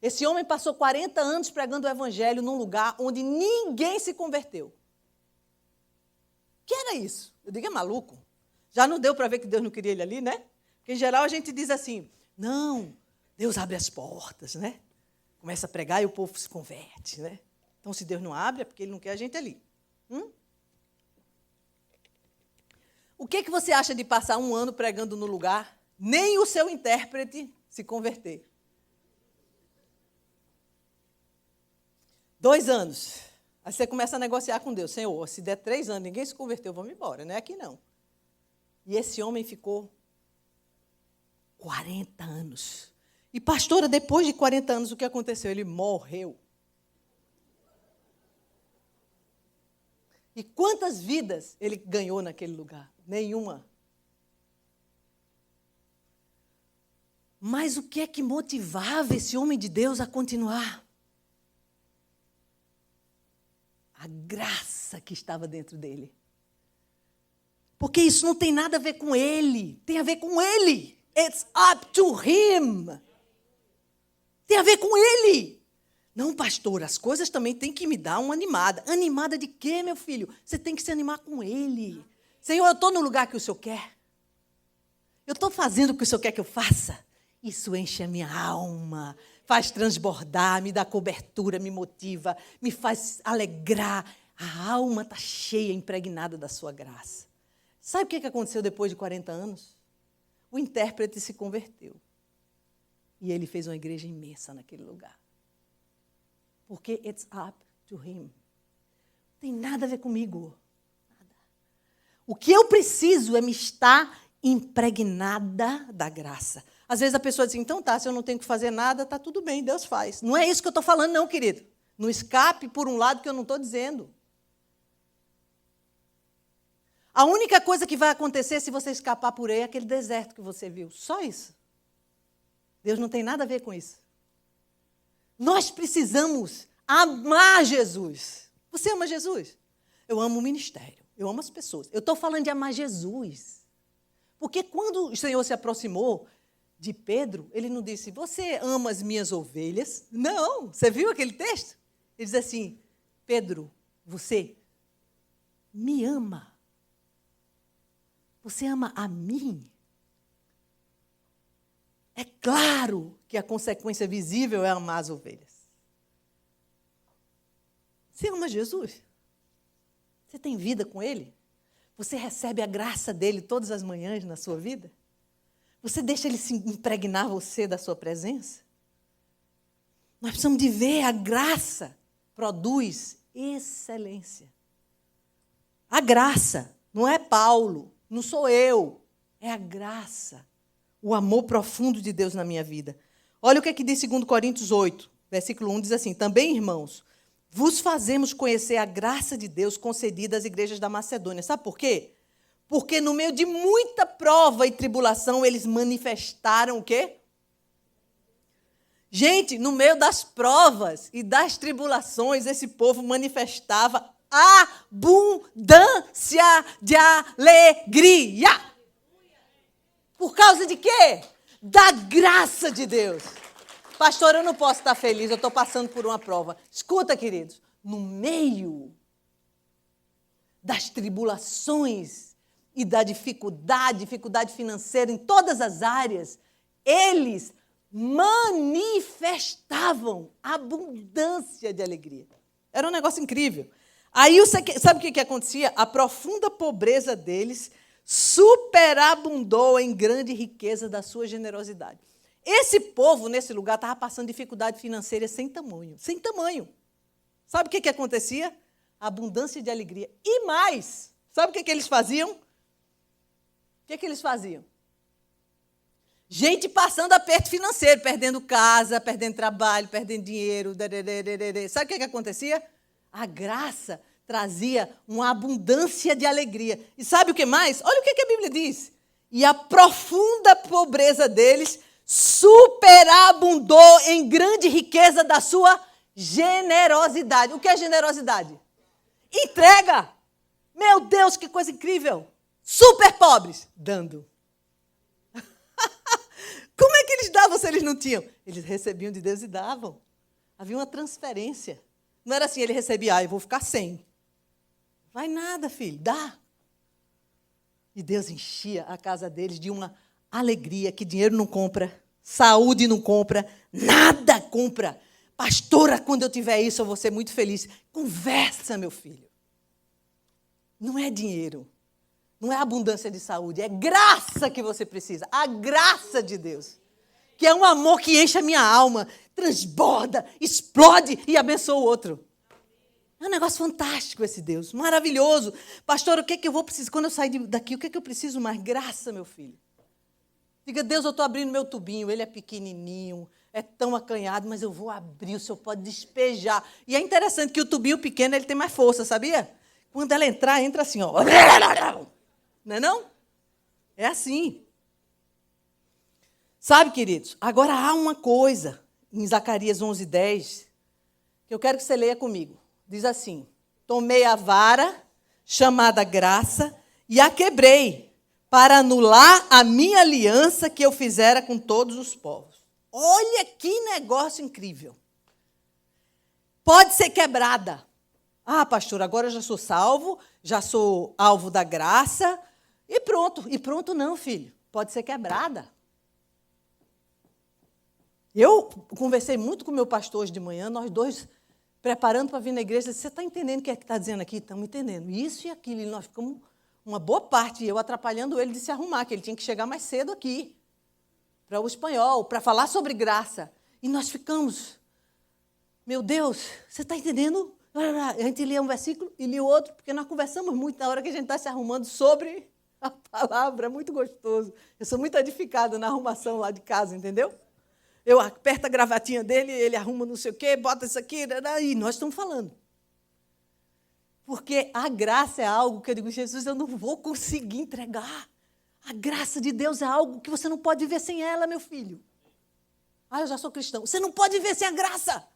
Esse homem passou 40 anos pregando o evangelho num lugar onde ninguém se converteu. Que era isso? Eu digo, é maluco? Já não deu para ver que Deus não queria ele ali, né? Porque, em geral, a gente diz assim, não, Deus abre as portas, né? Começa a pregar e o povo se converte, né? Então, se Deus não abre, é porque Ele não quer a gente ali. O que você acha de passar um ano pregando no lugar, nem o seu intérprete se converter? 2 anos. Aí você começa a negociar com Deus. Senhor, se der 3 anos, ninguém se converteu, vamos embora, não é aqui não. E esse homem ficou 40 anos. E, pastora, depois de 40 anos, o que aconteceu? Ele morreu. E quantas vidas ele ganhou naquele lugar? Nenhuma. Mas o que é que motivava esse homem de Deus a continuar? A graça que estava dentro dele. Porque isso não tem nada a ver com ele, tem a ver com ele. It's up to him. Tem a ver com ele. Não, pastor, as coisas também têm que me dar uma animada. Animada de quê, meu filho? Você tem que se animar com ele. Senhor, eu estou no lugar que o Senhor quer. Eu estou fazendo o que o Senhor quer que eu faça. Isso enche a minha alma, faz transbordar, me dá cobertura, me motiva, me faz alegrar. A alma está cheia, impregnada da sua graça. Sabe o que aconteceu depois de 40 anos? O intérprete se converteu. E ele fez uma igreja imensa naquele lugar. Porque it's up to him. Não tem nada a ver comigo. Nada. O que eu preciso é me estar impregnada da graça. Às vezes a pessoa diz, então tá, se eu não tenho que fazer nada, está tudo bem, Deus faz. Não é isso que eu estou falando, não, querido. Não escape por um lado que eu não estou dizendo. A única coisa que vai acontecer se você escapar por aí é aquele deserto que você viu. Só isso. Deus não tem nada a ver com isso. Nós precisamos amar Jesus. Você ama Jesus? Eu amo o ministério, eu amo as pessoas. Eu estou falando de amar Jesus. Porque quando o Senhor se aproximou de Pedro, ele não disse, você ama as minhas ovelhas? Não, você viu aquele texto? Ele diz assim, Pedro, você me ama. Você ama a mim? É claro que a consequência visível é amar as ovelhas. Você ama Jesus? Você tem vida com Ele? Você recebe a graça dEle todas as manhãs na sua vida? Você deixa Ele se impregnar você da sua presença? Nós precisamos de ver a graça produz excelência. A graça, não é Paulo, não sou eu, é a graça. O amor profundo de Deus na minha vida. Olha o que diz 2 Coríntios 8, versículo 1, diz assim, também, irmãos, vos fazemos conhecer a graça de Deus concedida às igrejas da Macedônia. Sabe por quê? Porque no meio de muita prova e tribulação, eles manifestaram o quê? Gente, no meio das provas e das tribulações, esse povo manifestava abundância de alegria. Por causa de quê? Da graça de Deus. Pastor, eu não posso estar feliz, eu estou passando por uma prova. Escuta, queridos, no meio das tribulações e da dificuldade financeira em todas as áreas, eles manifestavam abundância de alegria. Era um negócio incrível. Aí, sabe o que acontecia? A profunda pobreza deles superabundou em grande riqueza da sua generosidade. Esse povo, nesse lugar, estava passando dificuldade financeira sem tamanho. Sem tamanho. Sabe o que acontecia? Abundância de alegria. E mais, sabe o que eles faziam? O que eles faziam? Gente passando aperto financeiro, perdendo casa, perdendo trabalho, perdendo dinheiro. Sabe o que acontecia? A graça trazia uma abundância de alegria. E sabe o que mais? Olha o que a Bíblia diz. E a profunda pobreza deles superabundou em grande riqueza da sua generosidade. O que é generosidade? Entrega. Meu Deus, que coisa incrível. Super pobres, dando. Como é que eles davam se eles não tinham? Eles recebiam de Deus e davam. Havia uma transferência. Não era assim, ele recebia, eu vou ficar sem. Vai nada, filho, dá. E Deus enchia a casa deles de uma alegria que dinheiro não compra, saúde não compra, nada compra. Pastora, quando eu tiver isso, eu vou ser muito feliz. Conversa, meu filho. Não é dinheiro. Não é abundância de saúde, é graça que você precisa. A graça de Deus. Que é um amor que enche a minha alma, transborda, explode e abençoa o outro. É um negócio fantástico esse Deus, maravilhoso. Pastor, o que é que eu vou precisar? Quando eu sair daqui, o que é que eu preciso mais? Graça, meu filho. Diga, Deus, eu estou abrindo meu tubinho, ele é pequenininho, é tão acanhado, mas eu vou abrir, o Senhor pode despejar. E é interessante que o tubinho pequeno, ele tem mais força, sabia? Quando ela entrar, entra assim, ó. Não é não? É assim. Sabe, queridos, agora há uma coisa em Zacarias 11:10 que eu quero que você leia comigo. Diz assim, tomei a vara, chamada graça, e a quebrei, para anular a minha aliança que eu fizera com todos os povos. Olha que negócio incrível. Pode ser quebrada. Ah, pastor, agora eu já sou salvo, já sou alvo da graça, e pronto. E pronto não, filho. Pode ser quebrada. Eu conversei muito com o meu pastor hoje de manhã, nós dois preparando para vir na igreja. Você está entendendo o que é que está dizendo aqui? Estamos entendendo. Isso e aquilo. E nós ficamos uma boa parte, eu atrapalhando ele de se arrumar, que ele tinha que chegar mais cedo aqui, para o espanhol, para falar sobre graça. E nós ficamos, meu Deus, você está entendendo? A gente lia um versículo e lia o outro, porque nós conversamos muito na hora que a gente está se arrumando sobre a palavra, é muito gostoso. Eu sou muito edificada na arrumação lá de casa, entendeu? Eu aperto a gravatinha dele, ele arruma não sei o quê, bota isso aqui, e nós estamos falando. Porque a graça é algo que eu digo, Jesus, eu não vou conseguir entregar. A graça de Deus é algo que você não pode viver sem ela, meu filho. Ah, eu já sou cristão. Você não pode viver sem a graça.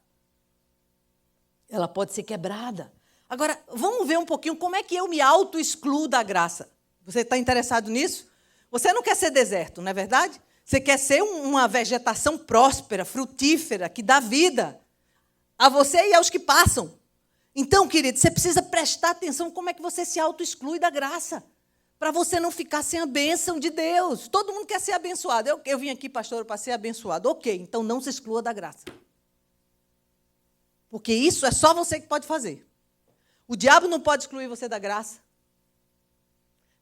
Ela pode ser quebrada. Agora, vamos ver um pouquinho como é que eu me auto-excluo da graça. Você está interessado nisso? Você não quer ser deserto, não é verdade? Você quer ser uma vegetação próspera, frutífera, que dá vida a você e aos que passam. Então, querido, você precisa prestar atenção como é que você se auto-exclui da graça, para você não ficar sem a bênção de Deus. Todo mundo quer ser abençoado. Eu vim aqui, pastor, para ser abençoado. Ok, então não se exclua da graça. Porque isso é só você que pode fazer. O diabo não pode excluir você da graça.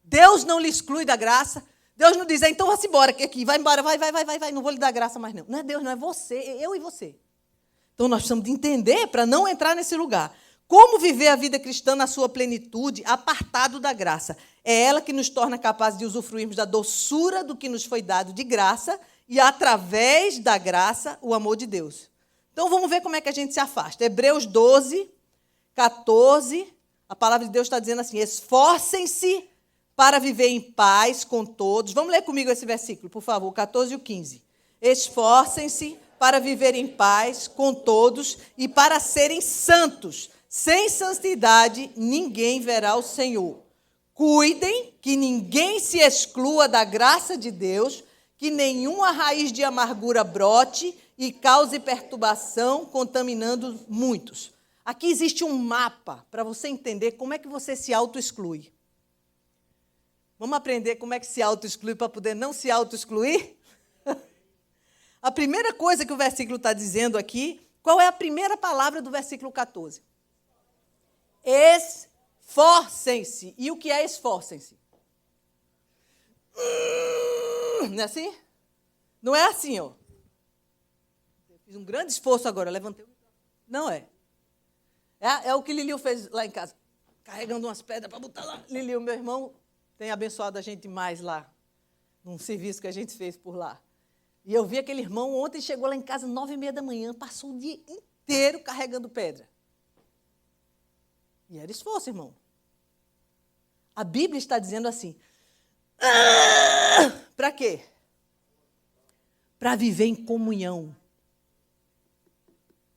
Deus não lhe exclui da graça. Deus não diz, então vá-se embora, aqui, vai embora, vai, não vou lhe dar graça mais não. Não é Deus, não é você, é eu e você. Então nós precisamos de entender para não entrar nesse lugar. Como viver a vida cristã na sua plenitude, apartado da graça? É ela que nos torna capazes de usufruirmos da doçura do que nos foi dado de graça e, através da graça, o amor de Deus. Então vamos ver como é que a gente se afasta. Hebreus 12, 14, a palavra de Deus está dizendo assim, esforcem-se para viver em paz com todos. Vamos ler comigo esse versículo, por favor, 14 e o 15. Esforcem-se para viver em paz com todos e para serem santos. Sem santidade, ninguém verá o Senhor. Cuidem que ninguém se exclua da graça de Deus, que nenhuma raiz de amargura brote e cause perturbação, contaminando muitos. Aqui existe um mapa para você entender como é que você se auto-exclui. Vamos aprender como é que se auto-exclui para poder não se auto-excluir? A primeira coisa que o versículo está dizendo aqui, qual é a primeira palavra do versículo 14? Esforcem-se. E o que é esforcem-se? Não é assim? Não é assim, ó. Eu fiz um grande esforço agora, levantei o microfone. Não é. É o que Liliu fez lá em casa. Carregando umas pedras para botar lá. Liliu, meu irmão, tem abençoado a gente mais lá, num serviço que a gente fez por lá. E eu vi aquele irmão, ontem chegou lá em casa 9h30 da manhã, passou o dia inteiro carregando pedra. E era esforço, irmão. A Bíblia está dizendo assim, para quê? Para viver em comunhão.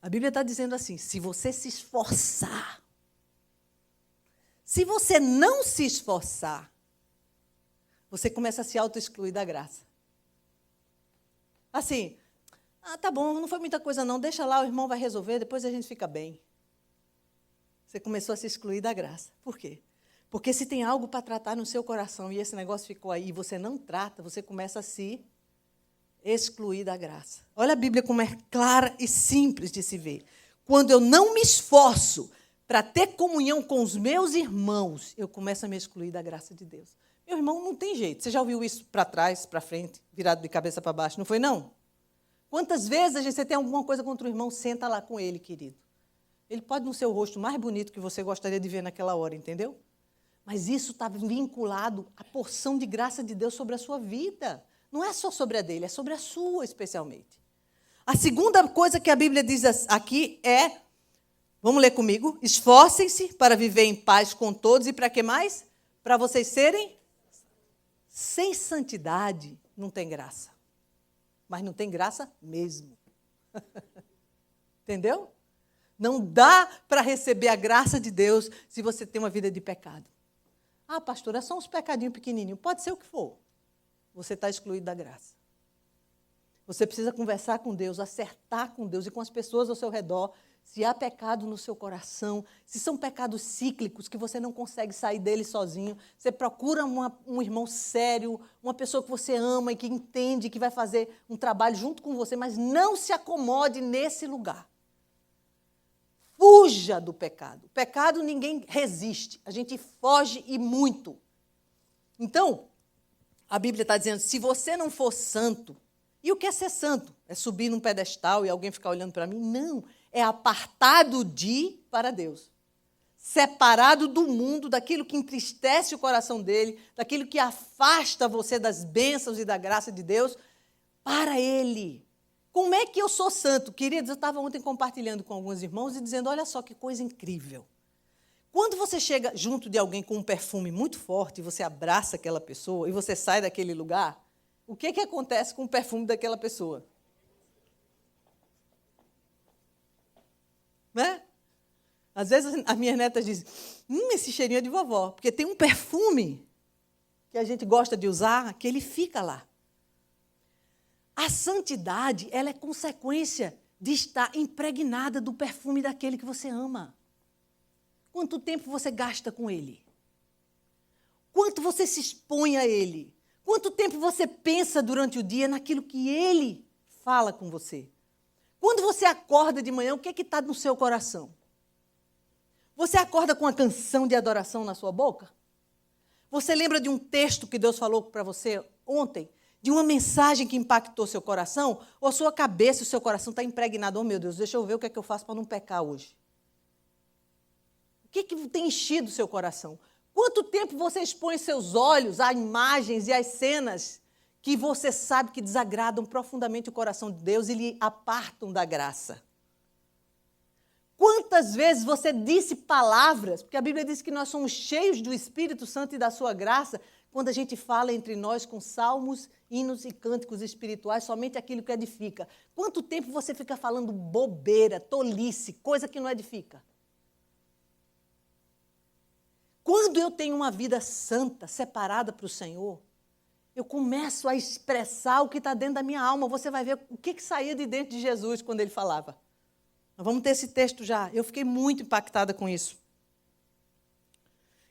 A Bíblia está dizendo assim, se você se esforçar, se você não se esforçar, você começa a se auto-excluir da graça. Assim, tá bom, não foi muita coisa não, deixa lá, o irmão vai resolver, depois a gente fica bem. Você começou a se excluir da graça. Por quê? Porque se tem algo para tratar no seu coração e esse negócio ficou aí e você não trata, você começa a se excluir da graça. Olha a Bíblia como é clara e simples de se ver. Quando eu não me esforço para ter comunhão com os meus irmãos, eu começo a me excluir da graça de Deus. Meu irmão, não tem jeito. Você já ouviu isso para trás, para frente, virado de cabeça para baixo? Não foi, não? Quantas vezes você tem alguma coisa contra o irmão, senta lá com ele, querido. Ele pode não ser o rosto mais bonito que você gostaria de ver naquela hora, entendeu? Mas isso está vinculado à porção de graça de Deus sobre a sua vida. Não é só sobre a dele, é sobre a sua especialmente. A segunda coisa que a Bíblia diz aqui é, vamos ler comigo, esforcem-se para viver em paz com todos e para que mais? Para vocês serem sem santidade, não tem graça. Mas não tem graça mesmo. Entendeu? Não dá para receber a graça de Deus se você tem uma vida de pecado. Pastor, é só uns pecadinhos pequenininhos. Pode ser o que for. Você está excluído da graça. Você precisa conversar com Deus, acertar com Deus e com as pessoas ao seu redor, se há pecado no seu coração, se são pecados cíclicos que você não consegue sair dele sozinho, você procura um irmão sério, uma pessoa que você ama e que entende, que vai fazer um trabalho junto com você, mas não se acomode nesse lugar. Fuja do pecado. O pecado ninguém resiste, a gente foge e muito. Então, a Bíblia está dizendo, se você não for santo, e o que é ser santo? É subir num pedestal e alguém ficar olhando para mim? Não, é apartado para Deus. Separado do mundo, daquilo que entristece o coração dele, daquilo que afasta você das bênçãos e da graça de Deus, para Ele. Como é que eu sou santo? Queridos, eu estava ontem compartilhando com alguns irmãos e dizendo, olha só que coisa incrível. Quando você chega junto de alguém com um perfume muito forte, você abraça aquela pessoa e você sai daquele lugar, o que acontece com o perfume daquela pessoa? Né? Às vezes as minhas netas dizem, esse cheirinho é de vovó, porque tem um perfume que a gente gosta de usar, que ele fica lá. A santidade, ela é consequência de estar impregnada do perfume daquele que você ama. Quanto tempo você gasta com ele? Quanto você se expõe a ele? Quanto tempo você pensa durante o dia naquilo que ele fala com você? Quando você acorda de manhã, o que está no seu coração? Você acorda com uma canção de adoração na sua boca? Você lembra de um texto que Deus falou para você ontem? De uma mensagem que impactou seu coração? Ou a sua cabeça e o seu coração está impregnado? Oh, meu Deus, deixa eu ver o que é que eu faço para não pecar hoje. O que tem enchido o seu coração? Quanto tempo você expõe seus olhos a imagens e às cenas que você sabe que desagradam profundamente o coração de Deus e lhe apartam da graça? Quantas vezes você disse palavras, porque a Bíblia diz que nós somos cheios do Espírito Santo e da sua graça, quando a gente fala entre nós com salmos, hinos e cânticos espirituais, somente aquilo que edifica. Quanto tempo você fica falando bobeira, tolice, coisa que não edifica? Quando eu tenho uma vida santa, separada para o Senhor, eu começo a expressar o que está dentro da minha alma. Você vai ver o que saía de dentro de Jesus quando ele falava. Nós vamos ter esse texto já. Eu fiquei muito impactada com isso.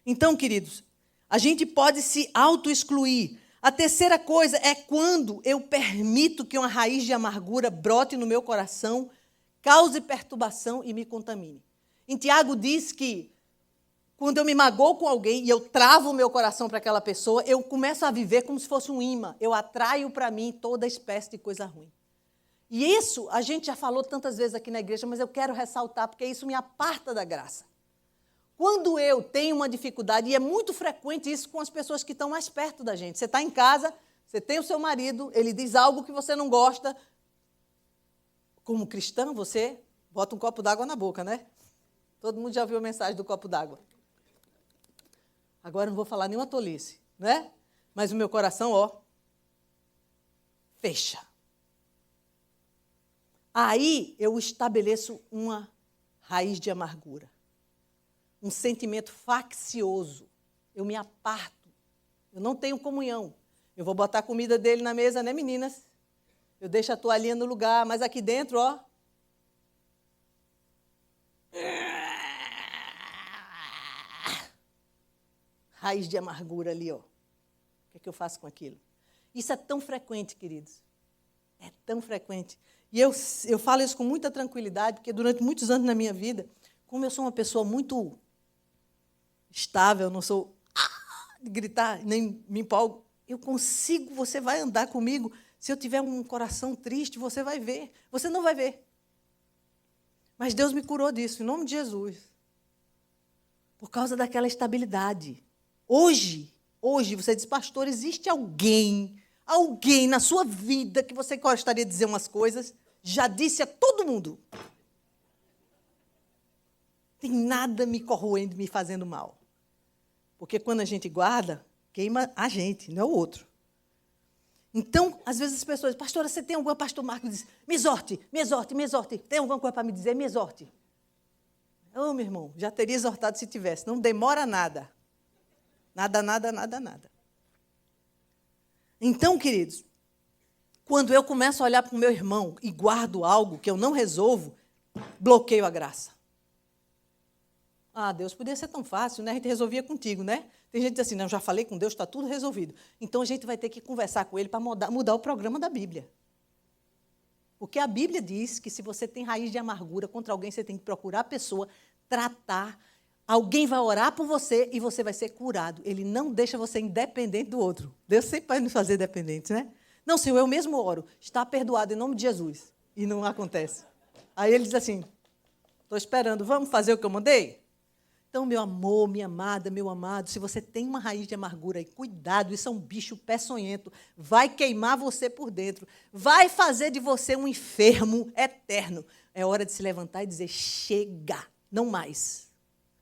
Então, queridos, a gente pode se auto-excluir. A terceira coisa é quando eu permito que uma raiz de amargura brote no meu coração, cause perturbação e me contamine. Em Tiago diz que quando eu me magoo com alguém e eu travo o meu coração para aquela pessoa, eu começo a viver como se fosse um imã. Eu atraio para mim toda espécie de coisa ruim. E isso a gente já falou tantas vezes aqui na igreja, mas eu quero ressaltar, porque isso me aparta da graça. Quando eu tenho uma dificuldade, e é muito frequente isso com as pessoas que estão mais perto da gente. Você está em casa, você tem o seu marido, ele diz algo que você não gosta. Como cristã, você bota um copo d'água na boca, né? Todo mundo já ouviu a mensagem do copo d'água. Agora não vou falar nenhuma tolice, né? Mas o meu coração, ó, fecha. Aí eu estabeleço uma raiz de amargura, um sentimento faccioso. Eu me aparto, eu não tenho comunhão. Eu vou botar a comida dele na mesa, né, meninas? Eu deixo a toalhinha no lugar, mas aqui dentro, ó, raiz de amargura ali, ó. O que é que eu faço com aquilo? Isso é tão frequente, queridos. É tão frequente. E eu falo isso com muita tranquilidade, porque durante muitos anos na minha vida, como eu sou uma pessoa muito estável, não sou de gritar, nem me empolgo, eu consigo, você vai andar comigo. Se eu tiver um coração triste, você vai ver. Você não vai ver. Mas Deus me curou disso, em nome de Jesus. Por causa daquela estabilidade. Hoje, você diz, pastor, existe alguém na sua vida que você gostaria de dizer umas coisas, já disse a todo mundo. Tem nada me corroendo, me fazendo mal. Porque quando a gente guarda, queima a gente, não é o outro. Então, às vezes as pessoas, pastora, você tem alguma, pastor Marcos diz, me exorte, tem alguma coisa para me dizer, me exorte. Ô, meu irmão, já teria exortado se tivesse, não demora nada. Nada. Então, queridos, quando eu começo a olhar para o meu irmão e guardo algo que eu não resolvo, bloqueio a graça. Ah, Deus, podia ser tão fácil, né? A gente resolvia contigo, né? Tem gente que diz assim, não, já falei com Deus, está tudo resolvido. Então, a gente vai ter que conversar com ele para mudar o programa da Bíblia. Porque a Bíblia diz que se você tem raiz de amargura contra alguém, você tem que procurar a pessoa, tratar. Alguém vai orar por você e você vai ser curado. Ele não deixa você independente do outro. Deus sempre vai nos fazer dependentes, né? Não, Senhor, eu mesmo oro. Está perdoado em nome de Jesus. E não acontece. Aí ele diz assim, estou esperando, vamos fazer o que eu mandei? Então, meu amor, minha amada, meu amado, se você tem uma raiz de amargura aí, cuidado, isso é um bicho peçonhento, vai queimar você por dentro, vai fazer de você um enfermo eterno. É hora de se levantar e dizer, chega, não mais.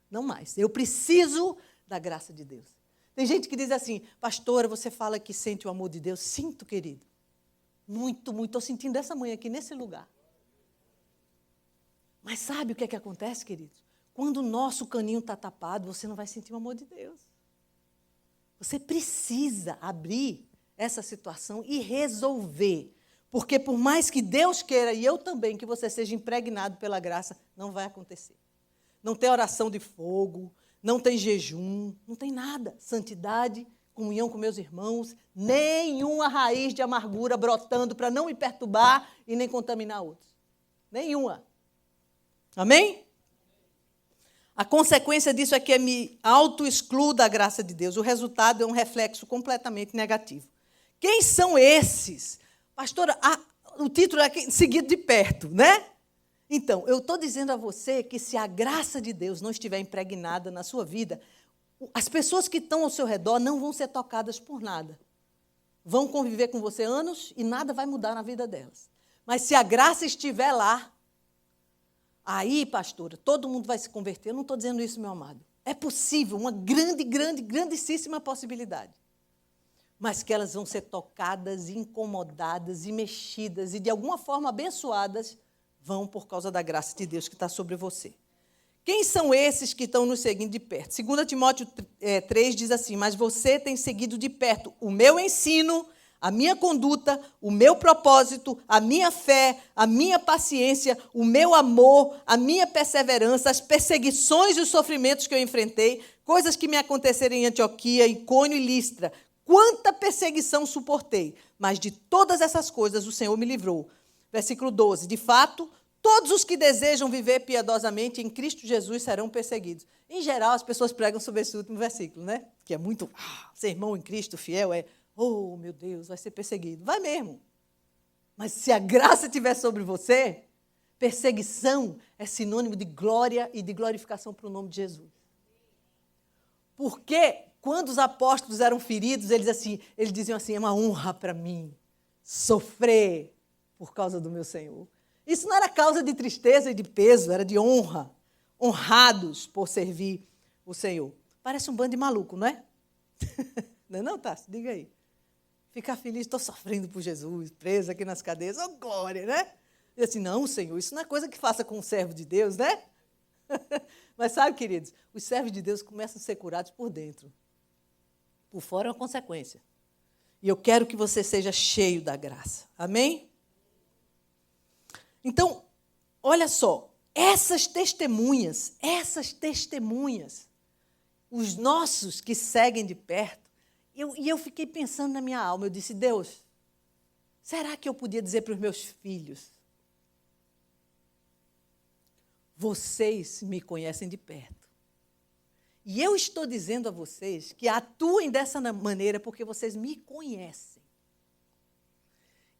Não mais. Eu preciso da graça de Deus. Tem gente que diz assim, pastora, você fala que sente o amor de Deus. Sinto, querido. Muito, muito. Estou sentindo essa manhã aqui, nesse lugar. Mas sabe o que é que acontece, queridos? Quando o nosso caninho está tapado, você não vai sentir o amor de Deus. Você precisa abrir essa situação e resolver. Porque por mais que Deus queira, e eu também, que você seja impregnado pela graça, não vai acontecer. Não tem oração de fogo, não tem jejum, não tem nada. Santidade, comunhão com meus irmãos, nenhuma raiz de amargura brotando para não me perturbar e nem contaminar outros. Nenhuma. Amém? A consequência disso é que eu me auto-excluo da graça de Deus. O resultado é um reflexo completamente negativo. Quem são esses? Pastora, o título é seguido de perto, né? Então, eu estou dizendo a você que se a graça de Deus não estiver impregnada na sua vida, as pessoas que estão ao seu redor não vão ser tocadas por nada. Vão conviver com você anos e nada vai mudar na vida delas. Mas se a graça estiver lá, aí, pastora, todo mundo vai se converter. Eu não estou dizendo isso, meu amado. É possível, uma grandíssima possibilidade. Mas que elas vão ser tocadas, incomodadas e mexidas e, de alguma forma, abençoadas, vão por causa da graça de Deus que está sobre você. Quem são esses que estão nos seguindo de perto? 2 Timóteo 3 diz assim, mas você tem seguido de perto o meu ensino, a minha conduta, o meu propósito, a minha fé, a minha paciência, o meu amor, a minha perseverança, as perseguições e os sofrimentos que eu enfrentei, coisas que me aconteceram em Antioquia, Icônio e Listra. Quanta perseguição suportei, mas de todas essas coisas o Senhor me livrou. Versículo 12, de fato, todos os que desejam viver piedosamente em Cristo Jesus serão perseguidos. Em geral, as pessoas pregam sobre esse último versículo, né? Que é muito, ser irmão em Cristo fiel oh, meu Deus, vai ser perseguido. Vai mesmo. Mas se a graça estiver sobre você, perseguição é sinônimo de glória e de glorificação para o nome de Jesus. Porque quando os apóstolos eram feridos, eles diziam assim, é uma honra para mim sofrer por causa do meu Senhor. Isso não era causa de tristeza e de peso, era de honra. Honrados por servir o Senhor. Parece um bando de maluco, não é? Não é não, Tassi? Diga aí. Ficar feliz, estou sofrendo por Jesus, preso aqui nas cadeias, oh glória, né? E assim, não, Senhor, isso não é coisa que faça com um servo de Deus, né? Mas sabe, queridos, os servos de Deus começam a ser curados por dentro. Por fora é uma consequência. E eu quero que você seja cheio da graça. Amém? Então, olha só, essas testemunhas, os nossos que seguem de perto, eu fiquei pensando na minha alma, eu disse, Deus, será que eu podia dizer para os meus filhos, vocês me conhecem de perto, e eu estou dizendo a vocês que atuem dessa maneira porque vocês me conhecem.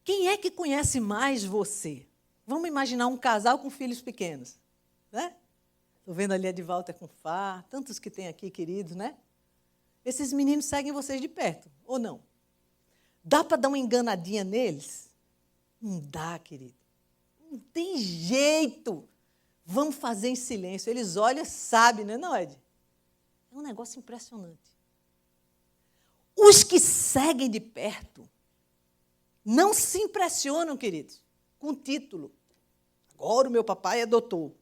Quem é que conhece mais você? Vamos imaginar um casal com filhos pequenos, né? Estou vendo ali a de Walter com Fá, tantos que tem aqui, queridos, né? Esses meninos seguem vocês de perto, ou não? Dá para dar uma enganadinha neles? Não dá, querido. Não tem jeito. Vamos fazer em silêncio. Eles olham, sabem, né, não, Ed? É um negócio impressionante. Os que seguem de perto não se impressionam, queridos, com título. Agora o meu papai é doutor.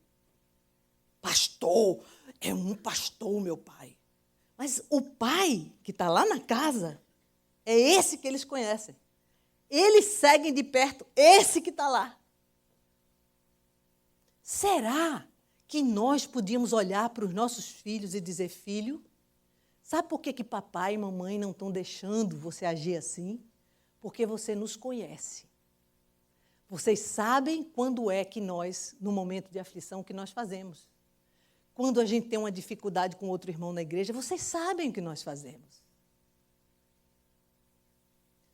Pastor, é um pastor, meu pai. Mas o pai que está lá na casa, é esse que eles conhecem. Eles seguem de perto esse que está lá. Será que nós podíamos olhar para os nossos filhos e dizer, filho, sabe por que papai e mamãe não estão deixando você agir assim? Porque você nos conhece. Vocês sabem quando é que nós, no momento de aflição, o que nós fazemos. Quando a gente tem uma dificuldade com outro irmão na igreja, vocês sabem o que nós fazemos.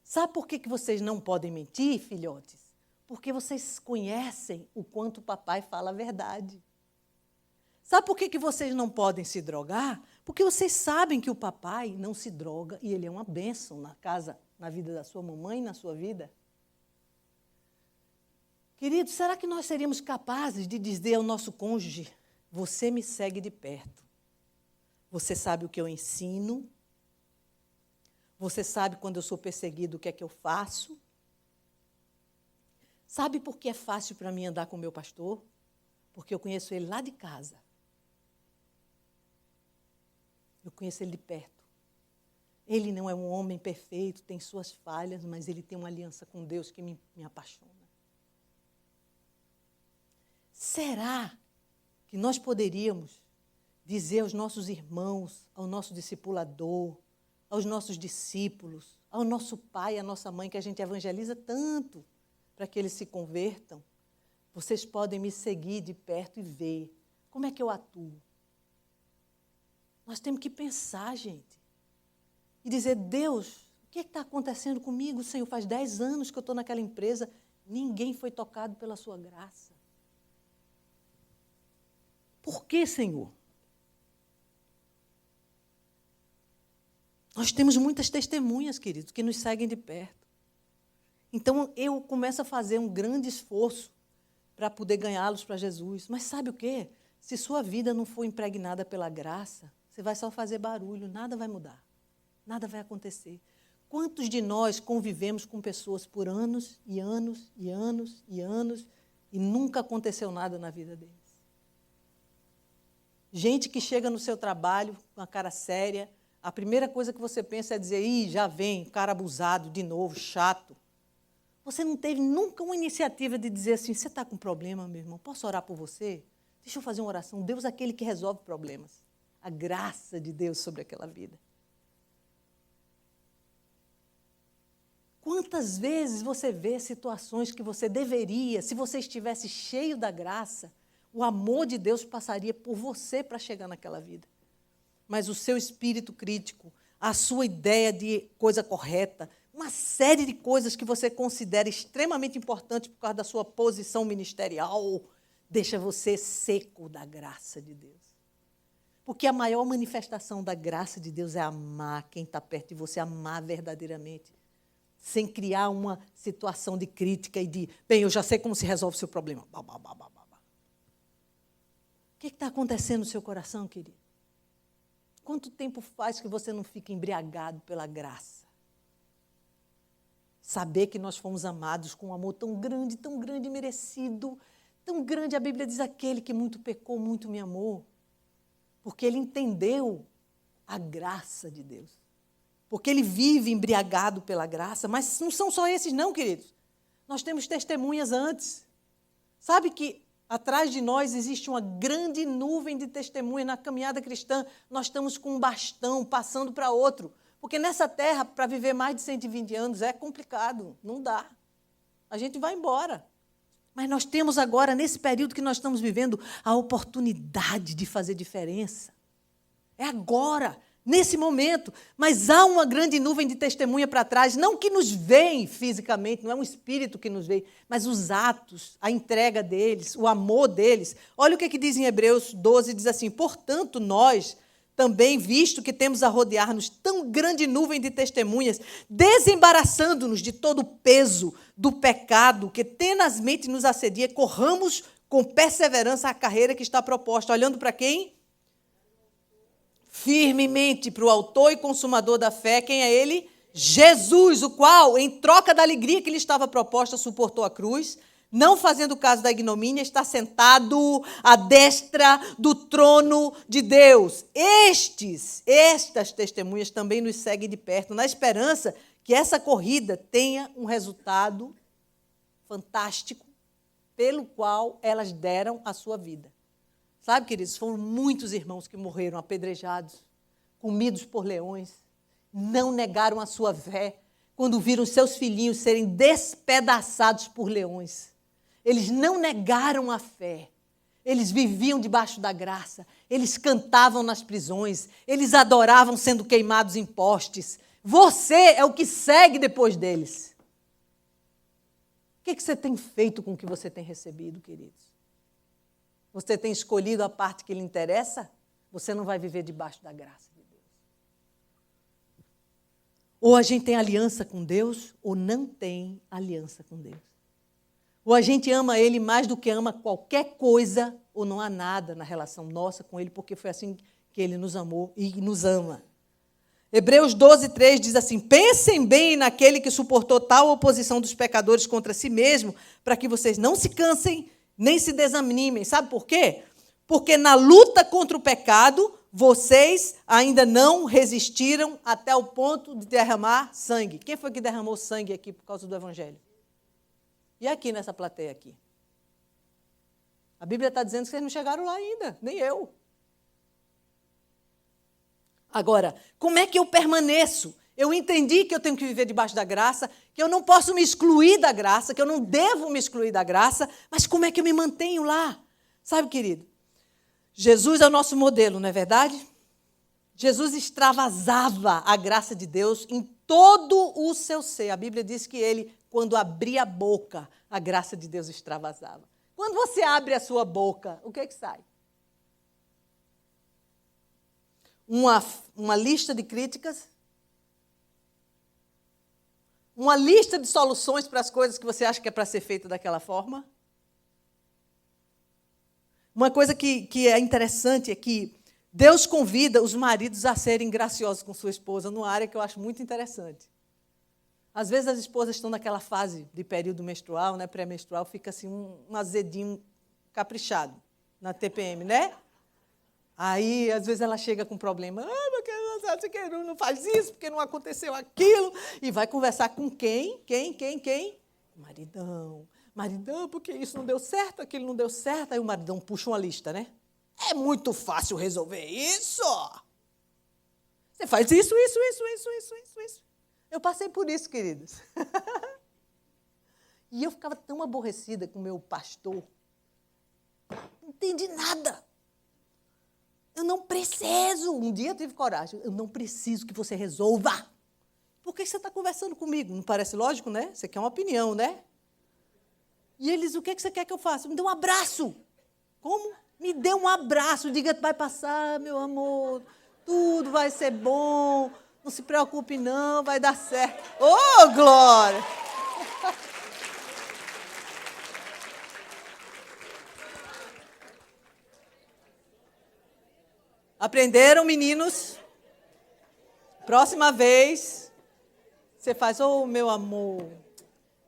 Sabe por que vocês não podem mentir, filhotes? Porque vocês conhecem o quanto o papai fala a verdade. Sabe por que vocês não podem se drogar? Porque vocês sabem que o papai não se droga e ele é uma bênção na casa, na vida da sua mamãe e na sua vida. Queridos, será que nós seríamos capazes de dizer ao nosso cônjuge, você me segue de perto, você sabe o que eu ensino, você sabe quando eu sou perseguido o que é que eu faço? Sabe por que é fácil para mim andar com o meu pastor? Porque eu conheço ele lá de casa. Eu conheço ele de perto. Ele não é um homem perfeito, tem suas falhas, mas ele tem uma aliança com Deus que me apaixona. Será que nós poderíamos dizer aos nossos irmãos, ao nosso discipulador, aos nossos discípulos, ao nosso pai, à nossa mãe, que a gente evangeliza tanto para que eles se convertam? Vocês podem me seguir de perto e ver como é que eu atuo. Nós temos que pensar, gente, e dizer, Deus, o que está acontecendo comigo, Senhor? Faz 10 anos que eu estou naquela empresa, ninguém foi tocado pela sua graça. Por que, Senhor? Nós temos muitas testemunhas, queridos, que nos seguem de perto. Então, eu começo a fazer um grande esforço para poder ganhá-los para Jesus. Mas sabe o quê? Se sua vida não for impregnada pela graça, você vai só fazer barulho, nada vai mudar, nada vai acontecer. Quantos de nós convivemos com pessoas por anos e anos e anos e anos e nunca aconteceu nada na vida deles? Gente que chega no seu trabalho com a cara séria, a primeira coisa que você pensa é dizer, já vem, cara abusado, de novo, chato. Você não teve nunca uma iniciativa de dizer assim, você está com problema, meu irmão, posso orar por você? Deixa eu fazer uma oração. Deus é aquele que resolve problemas. A graça de Deus sobre aquela vida. Quantas vezes você vê situações que você deveria, se você estivesse cheio da graça, o amor de Deus passaria por você para chegar naquela vida. Mas o seu espírito crítico, a sua ideia de coisa correta, uma série de coisas que você considera extremamente importantes por causa da sua posição ministerial, deixa você seco da graça de Deus. Porque a maior manifestação da graça de Deus é amar quem está perto de você, amar verdadeiramente, sem criar uma situação de crítica e de, bem, eu já sei como se resolve o seu problema. O que está acontecendo no seu coração, querido? Quanto tempo faz que você não fica embriagado pela graça? Saber que nós fomos amados com um amor tão grande merecido, tão grande. A Bíblia diz, aquele que muito pecou, muito me amou. Porque ele entendeu a graça de Deus. Porque ele vive embriagado pela graça. Mas não são só esses não, queridos. Nós temos testemunhas antes. Sabe que atrás de nós existe uma grande nuvem de testemunhas na caminhada cristã. Nós estamos com um bastão passando para outro. Porque nessa terra, para viver mais de 120 anos, é complicado. Não dá. A gente vai embora. Mas nós temos agora, nesse período que nós estamos vivendo, a oportunidade de fazer diferença. É agora, nesse momento. Mas há uma grande nuvem de testemunha para trás, não que nos veem fisicamente, não é um espírito que nos vê, mas os atos, a entrega deles, o amor deles. Olha o que diz em Hebreus 12, diz assim, portanto, nós também, visto que temos a rodear-nos tão grande nuvem de testemunhas, desembaraçando-nos de todo o peso do pecado que tenazmente nos assedia, corramos com perseverança a carreira que está proposta. Olhando para quem? Firmemente para o autor e consumador da fé. Quem é ele? Jesus, o qual, em troca da alegria que lhe estava proposta, suportou a cruz, não fazendo caso da ignomínia, está sentado à destra do trono de Deus. Estas testemunhas também nos seguem de perto, na esperança que essa corrida tenha um resultado fantástico, pelo qual elas deram a sua vida. Sabe, queridos, foram muitos irmãos que morreram apedrejados, comidos por leões, não negaram a sua fé, quando viram seus filhinhos serem despedaçados por leões. Eles não negaram a fé, eles viviam debaixo da graça, eles cantavam nas prisões, eles adoravam sendo queimados em postes. Você é o que segue depois deles. O que você tem feito com o que você tem recebido, queridos? Você tem escolhido a parte que lhe interessa? Você não vai viver debaixo da graça de Deus. Ou a gente tem aliança com Deus, ou não tem aliança com Deus. Ou a gente ama Ele mais do que ama qualquer coisa, ou não há nada na relação nossa com Ele, porque foi assim que Ele nos amou e nos ama. Hebreus 12, 3 diz assim, pensem bem naquele que suportou tal oposição dos pecadores contra si mesmo, para que vocês não se cansem, nem se desanimem. Sabe por quê? Porque na luta contra o pecado, vocês ainda não resistiram até o ponto de derramar sangue. Quem foi que derramou sangue aqui por causa do Evangelho? E aqui nessa plateia aqui? A Bíblia está dizendo que vocês não chegaram lá ainda, nem eu. Agora, como é que eu permaneço? Eu entendi que eu tenho que viver debaixo da graça, que eu não posso me excluir da graça, que eu não devo me excluir da graça, mas como é que eu me mantenho lá? Sabe, querido? Jesus é o nosso modelo, não é verdade? Jesus extravasava a graça de Deus em todo o seu ser. A Bíblia diz que ele, quando abria a boca, a graça de Deus extravasava. Quando você abre a sua boca, o que é que sai? Uma lista de críticas, uma lista de soluções para as coisas que você acha que é para ser feita daquela forma. Uma coisa que é interessante é que Deus convida os maridos a serem graciosos com sua esposa, numa área que eu acho muito interessante. Às vezes as esposas estão naquela fase de período menstrual, né, pré-menstrual, fica assim um azedinho caprichado na TPM, né? Aí, às vezes, ela chega com problema. Porque não faz isso, porque não aconteceu aquilo. E vai conversar com quem? Quem? Maridão. Maridão, porque isso não deu certo, aquilo não deu certo. Aí o maridão puxa uma lista, né? É muito fácil resolver isso. Você faz isso. Eu passei por isso, queridos. E eu ficava tão aborrecida com o meu pastor. Não entendi nada. Eu não preciso. Um dia eu tive coragem. Eu não preciso que você resolva. Por que você está conversando comigo? Não parece lógico, né? Você quer uma opinião, né? E eles, o que você quer que eu faça? Me dê um abraço. Como? Me dê um abraço. Diga, vai passar, meu amor. Tudo vai ser bom. Não se preocupe, não. Vai dar certo. Oh, glória! Aprenderam, meninos? Próxima vez, você faz, ô, meu amor,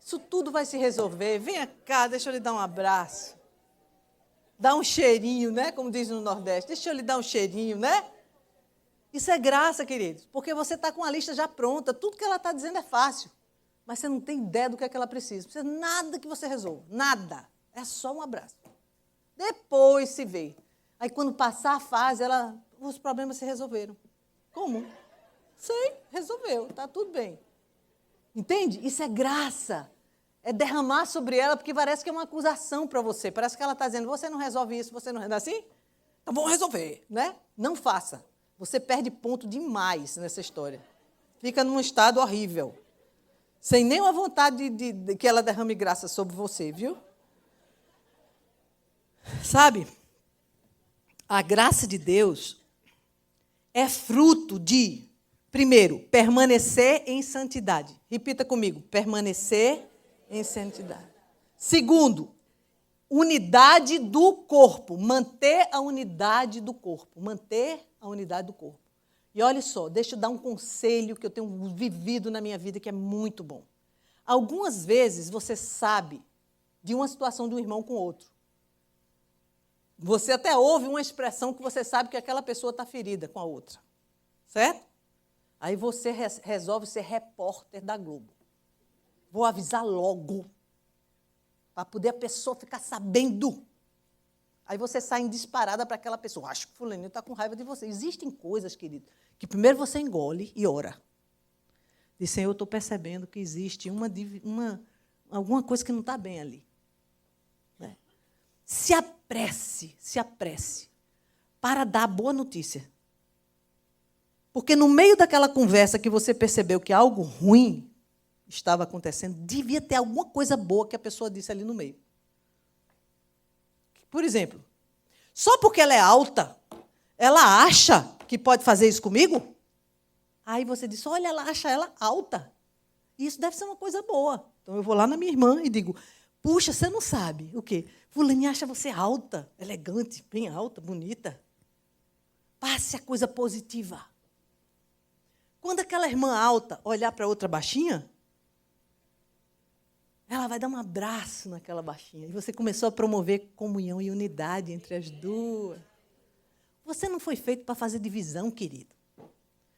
isso tudo vai se resolver. Venha cá, deixa eu lhe dar um abraço. Dá um cheirinho, né? Como diz no Nordeste. Deixa eu lhe dar um cheirinho, né? Isso é graça, queridos, porque você está com a lista já pronta. Tudo que ela está dizendo é fácil. Mas você não tem ideia do que é que ela precisa. Não precisa nada que você resolva. Nada. É só um abraço. Depois se vê. Aí, quando passar a fase, os problemas se resolveram. Como? Sei, resolveu, está tudo bem. Entende? Isso é graça. É derramar sobre ela, porque parece que é uma acusação para você. Parece que ela está dizendo, você não resolve isso, você não resolve assim? Então vamos resolver, né? Não faça. Você perde ponto demais nessa história. Fica num estado horrível. Sem nenhuma vontade de que ela derrame graça sobre você, viu? Sabe? A graça de Deus é fruto de, primeiro, permanecer em santidade. Repita comigo, permanecer em santidade. Segundo, unidade do corpo, manter a unidade do corpo, manter a unidade do corpo. E olha só, deixa eu dar um conselho que eu tenho vivido na minha vida que é muito bom. Algumas vezes você sabe de uma situação de um irmão com outro. Você até ouve uma expressão que você sabe que aquela pessoa está ferida com a outra. Certo? Aí você resolve ser repórter da Globo. Vou avisar logo, para poder a pessoa ficar sabendo. Aí você sai em disparada para aquela pessoa. Acho que fulaninho está com raiva de você. Existem coisas, querido, que primeiro você engole e ora. Diz, Senhor, eu estou percebendo que existe alguma coisa que não está bem ali. Né? Se apresse para dar a boa notícia. Porque no meio daquela conversa que você percebeu que algo ruim estava acontecendo, devia ter alguma coisa boa que a pessoa disse ali no meio. Por exemplo, só porque ela é alta, ela acha que pode fazer isso comigo? Aí você diz, olha, ela acha ela alta. Isso deve ser uma coisa boa. Então eu vou lá na minha irmã e digo, puxa, você não sabe o quê? Fulaninha acha você alta, elegante, bem alta, bonita. Passe a coisa positiva. Quando aquela irmã alta olhar para outra baixinha, ela vai dar um abraço naquela baixinha. E você começou a promover comunhão e unidade entre as duas. Você não foi feito para fazer divisão, querido.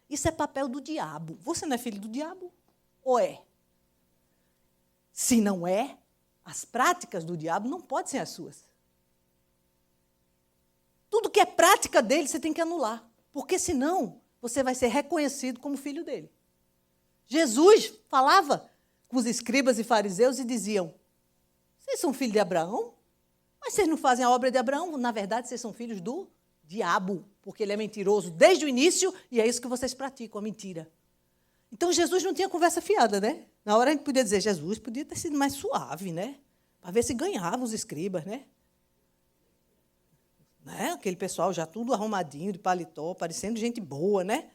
Isso é papel do diabo. Você não é filho do diabo? Ou é? Se não é, as práticas do diabo não podem ser as suas. Tudo que é prática dele, você tem que anular. Porque, senão, você vai ser reconhecido como filho dele. Jesus falava com os escribas e fariseus e diziam, vocês são filhos de Abraão? Mas vocês não fazem a obra de Abraão? Na verdade, vocês são filhos do diabo, porque ele é mentiroso desde o início e é isso que vocês praticam, a mentira. Então, Jesus não tinha conversa fiada, né? Na hora a gente podia dizer, Jesus podia ter sido mais suave, né? Para ver se ganhava os escribas, né? Aquele pessoal já tudo arrumadinho, de paletó, parecendo gente boa, né?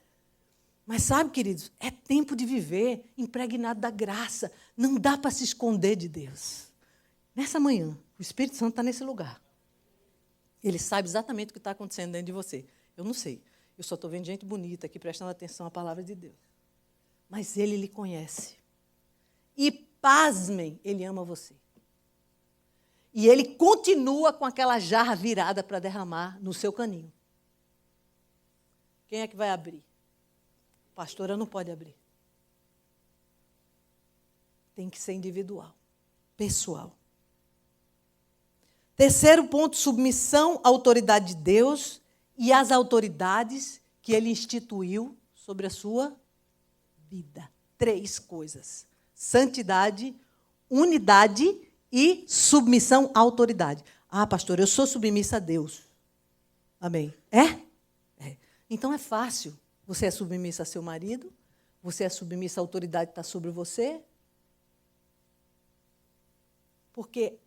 Mas sabe, queridos, é tempo de viver impregnado da graça. Não dá para se esconder de Deus. Nessa manhã, o Espírito Santo está nesse lugar. Ele sabe exatamente o que está acontecendo dentro de você. Eu não sei. Eu só estou vendo gente bonita aqui prestando atenção à palavra de Deus. Mas Ele lhe conhece. E, pasmem, Ele ama você. E Ele continua com aquela jarra virada para derramar no seu caninho. Quem é que vai abrir? Pastora não pode abrir. Tem que ser individual, pessoal. Terceiro ponto, submissão à autoridade de Deus e às autoridades que Ele instituiu sobre a sua vida. 3 coisas. Santidade, unidade e submissão à autoridade. Ah, pastor, eu sou submissa a Deus. Amém. É? É. Então é fácil. Você é submissa a seu marido, você é submissa à autoridade que está sobre você. Porque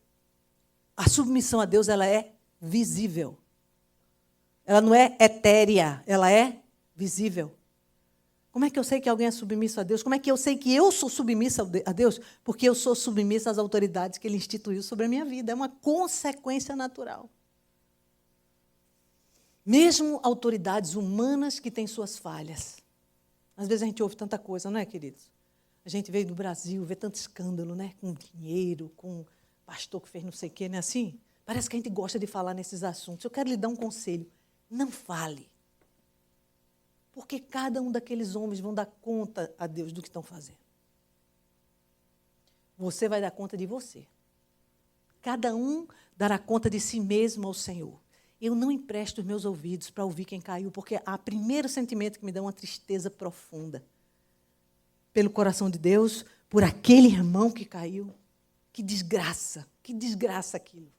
a submissão a Deus, ela é visível. Ela não é etérea, ela é visível. Como é que eu sei que alguém é submisso a Deus? Como é que eu sei que eu sou submissa a Deus? Porque eu sou submissa às autoridades que Ele instituiu sobre a minha vida. É uma consequência natural. Mesmo autoridades humanas que têm suas falhas. Às vezes a gente ouve tanta coisa, não é, queridos? A gente veio do Brasil, vê tanto escândalo, né? Com dinheiro, com pastor que fez não sei o quê, não é assim? Parece que a gente gosta de falar nesses assuntos. Eu quero lhe dar um conselho. Não fale. Porque cada um daqueles homens vão dar conta a Deus do que estão fazendo. Você vai dar conta de você. Cada um dará conta de si mesmo ao Senhor. Eu não empresto os meus ouvidos para ouvir quem caiu, porque há primeiro sentimento que me dá uma tristeza profunda. Pelo coração de Deus, por aquele irmão que caiu. Que desgraça aquilo.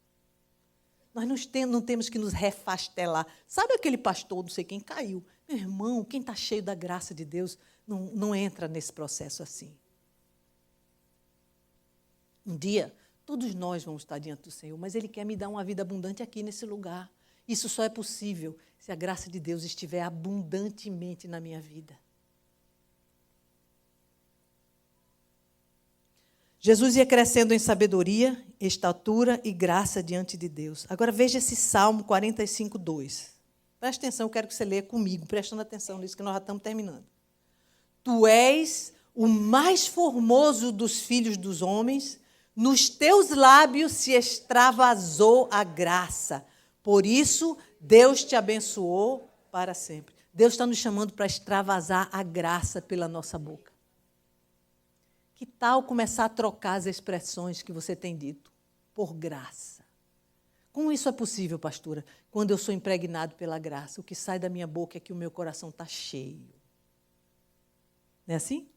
Nós não temos que nos refastelar. Sabe aquele pastor, não sei quem, caiu? Meu irmão, quem está cheio da graça de Deus, não entra nesse processo assim. Um dia, todos nós vamos estar diante do Senhor, mas Ele quer me dar uma vida abundante aqui nesse lugar. Isso só é possível se a graça de Deus estiver abundantemente na minha vida. Jesus ia crescendo em sabedoria, estatura e graça diante de Deus. Agora veja esse Salmo 45, 2. Presta atenção, eu quero que você leia comigo, prestando atenção nisso, que nós já estamos terminando. Tu és o mais formoso dos filhos dos homens, nos teus lábios se extravasou a graça. Por isso, Deus te abençoou para sempre. Deus está nos chamando para extravasar a graça pela nossa boca. Que tal começar a trocar as expressões que você tem dito por graça? Como isso é possível, pastora? Quando eu sou impregnado pela graça, o que sai da minha boca é que o meu coração está cheio. Não é assim?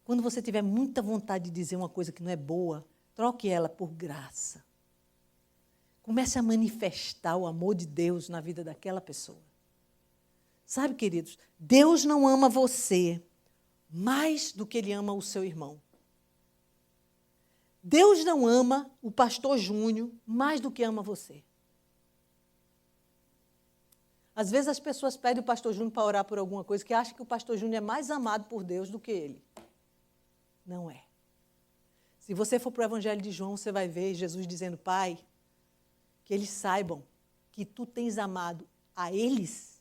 Quando você tiver muita vontade de dizer uma coisa que não é boa, troque ela por graça. Comece a manifestar o amor de Deus na vida daquela pessoa. Sabe, queridos, Deus não ama você mais do que Ele ama o seu irmão. Deus não ama o pastor Júnior mais do que ama você. Às vezes as pessoas pedem o pastor Júnior para orar por alguma coisa que acham que o pastor Júnior é mais amado por Deus do que ele. Não é. Se você for para o Evangelho de João, você vai ver Jesus dizendo, Pai, que eles saibam que tu tens amado a eles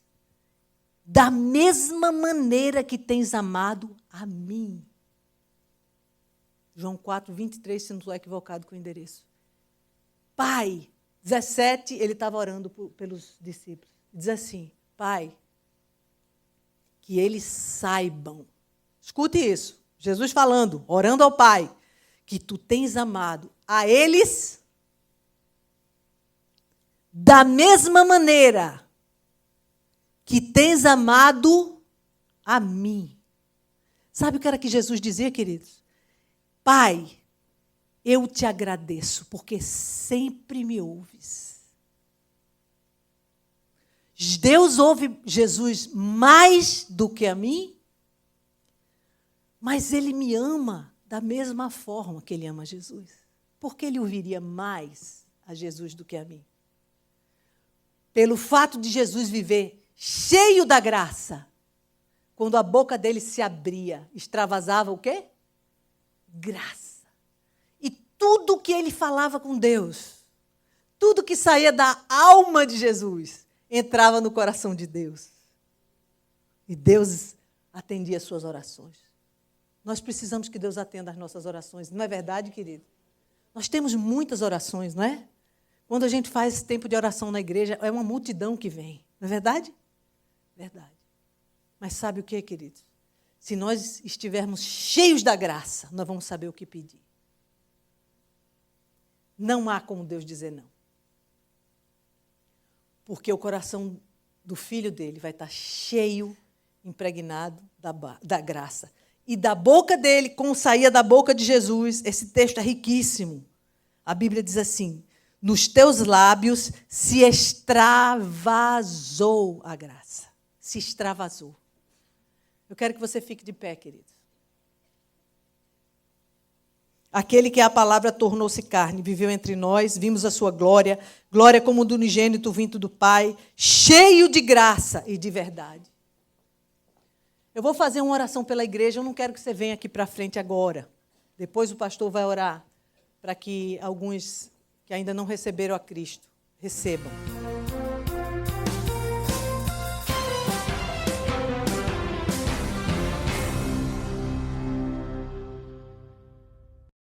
da mesma maneira que tens amado a mim. João 4, 23, se não estou equivocado com o endereço. Pai, 17, ele estava orando pelos discípulos. Diz assim, Pai, que eles saibam. Escute isso, Jesus falando, orando ao Pai, que tu tens amado a eles da mesma maneira que tens amado a mim. Sabe o que era que Jesus dizia, queridos? Pai, eu te agradeço, porque sempre me ouves. Deus ouve Jesus mais do que a mim, mas Ele me ama da mesma forma que Ele ama Jesus. Por que Ele ouviria mais a Jesus do que a mim? Pelo fato de Jesus viver cheio da graça, quando a boca dele se abria, extravasava o quê? Graça. E tudo que ele falava com Deus, tudo que saía da alma de Jesus, entrava no coração de Deus. E Deus atendia as suas orações. Nós precisamos que Deus atenda as nossas orações. Não é verdade, querido? Nós temos muitas orações, não é? Quando a gente faz tempo de oração na igreja, é uma multidão que vem. Não é verdade? Verdade. Mas sabe o que, queridos? Se nós estivermos cheios da graça, nós vamos saber o que pedir. Não há como Deus dizer não. Porque o coração do filho dele vai estar cheio, impregnado da graça. E da boca dele, como saía da boca de Jesus, esse texto é riquíssimo. A Bíblia diz assim: nos teus lábios se extravasou a graça. Se extravasou. Eu quero que você fique de pé, querido. Aquele que a palavra tornou-se carne, viveu entre nós, vimos a sua glória, glória como do unigênito vindo do Pai, cheio de graça e de verdade. Eu vou fazer uma oração pela igreja, eu não quero que você venha aqui para frente agora. Depois o pastor vai orar para que alguns que ainda não receberam a Cristo recebam.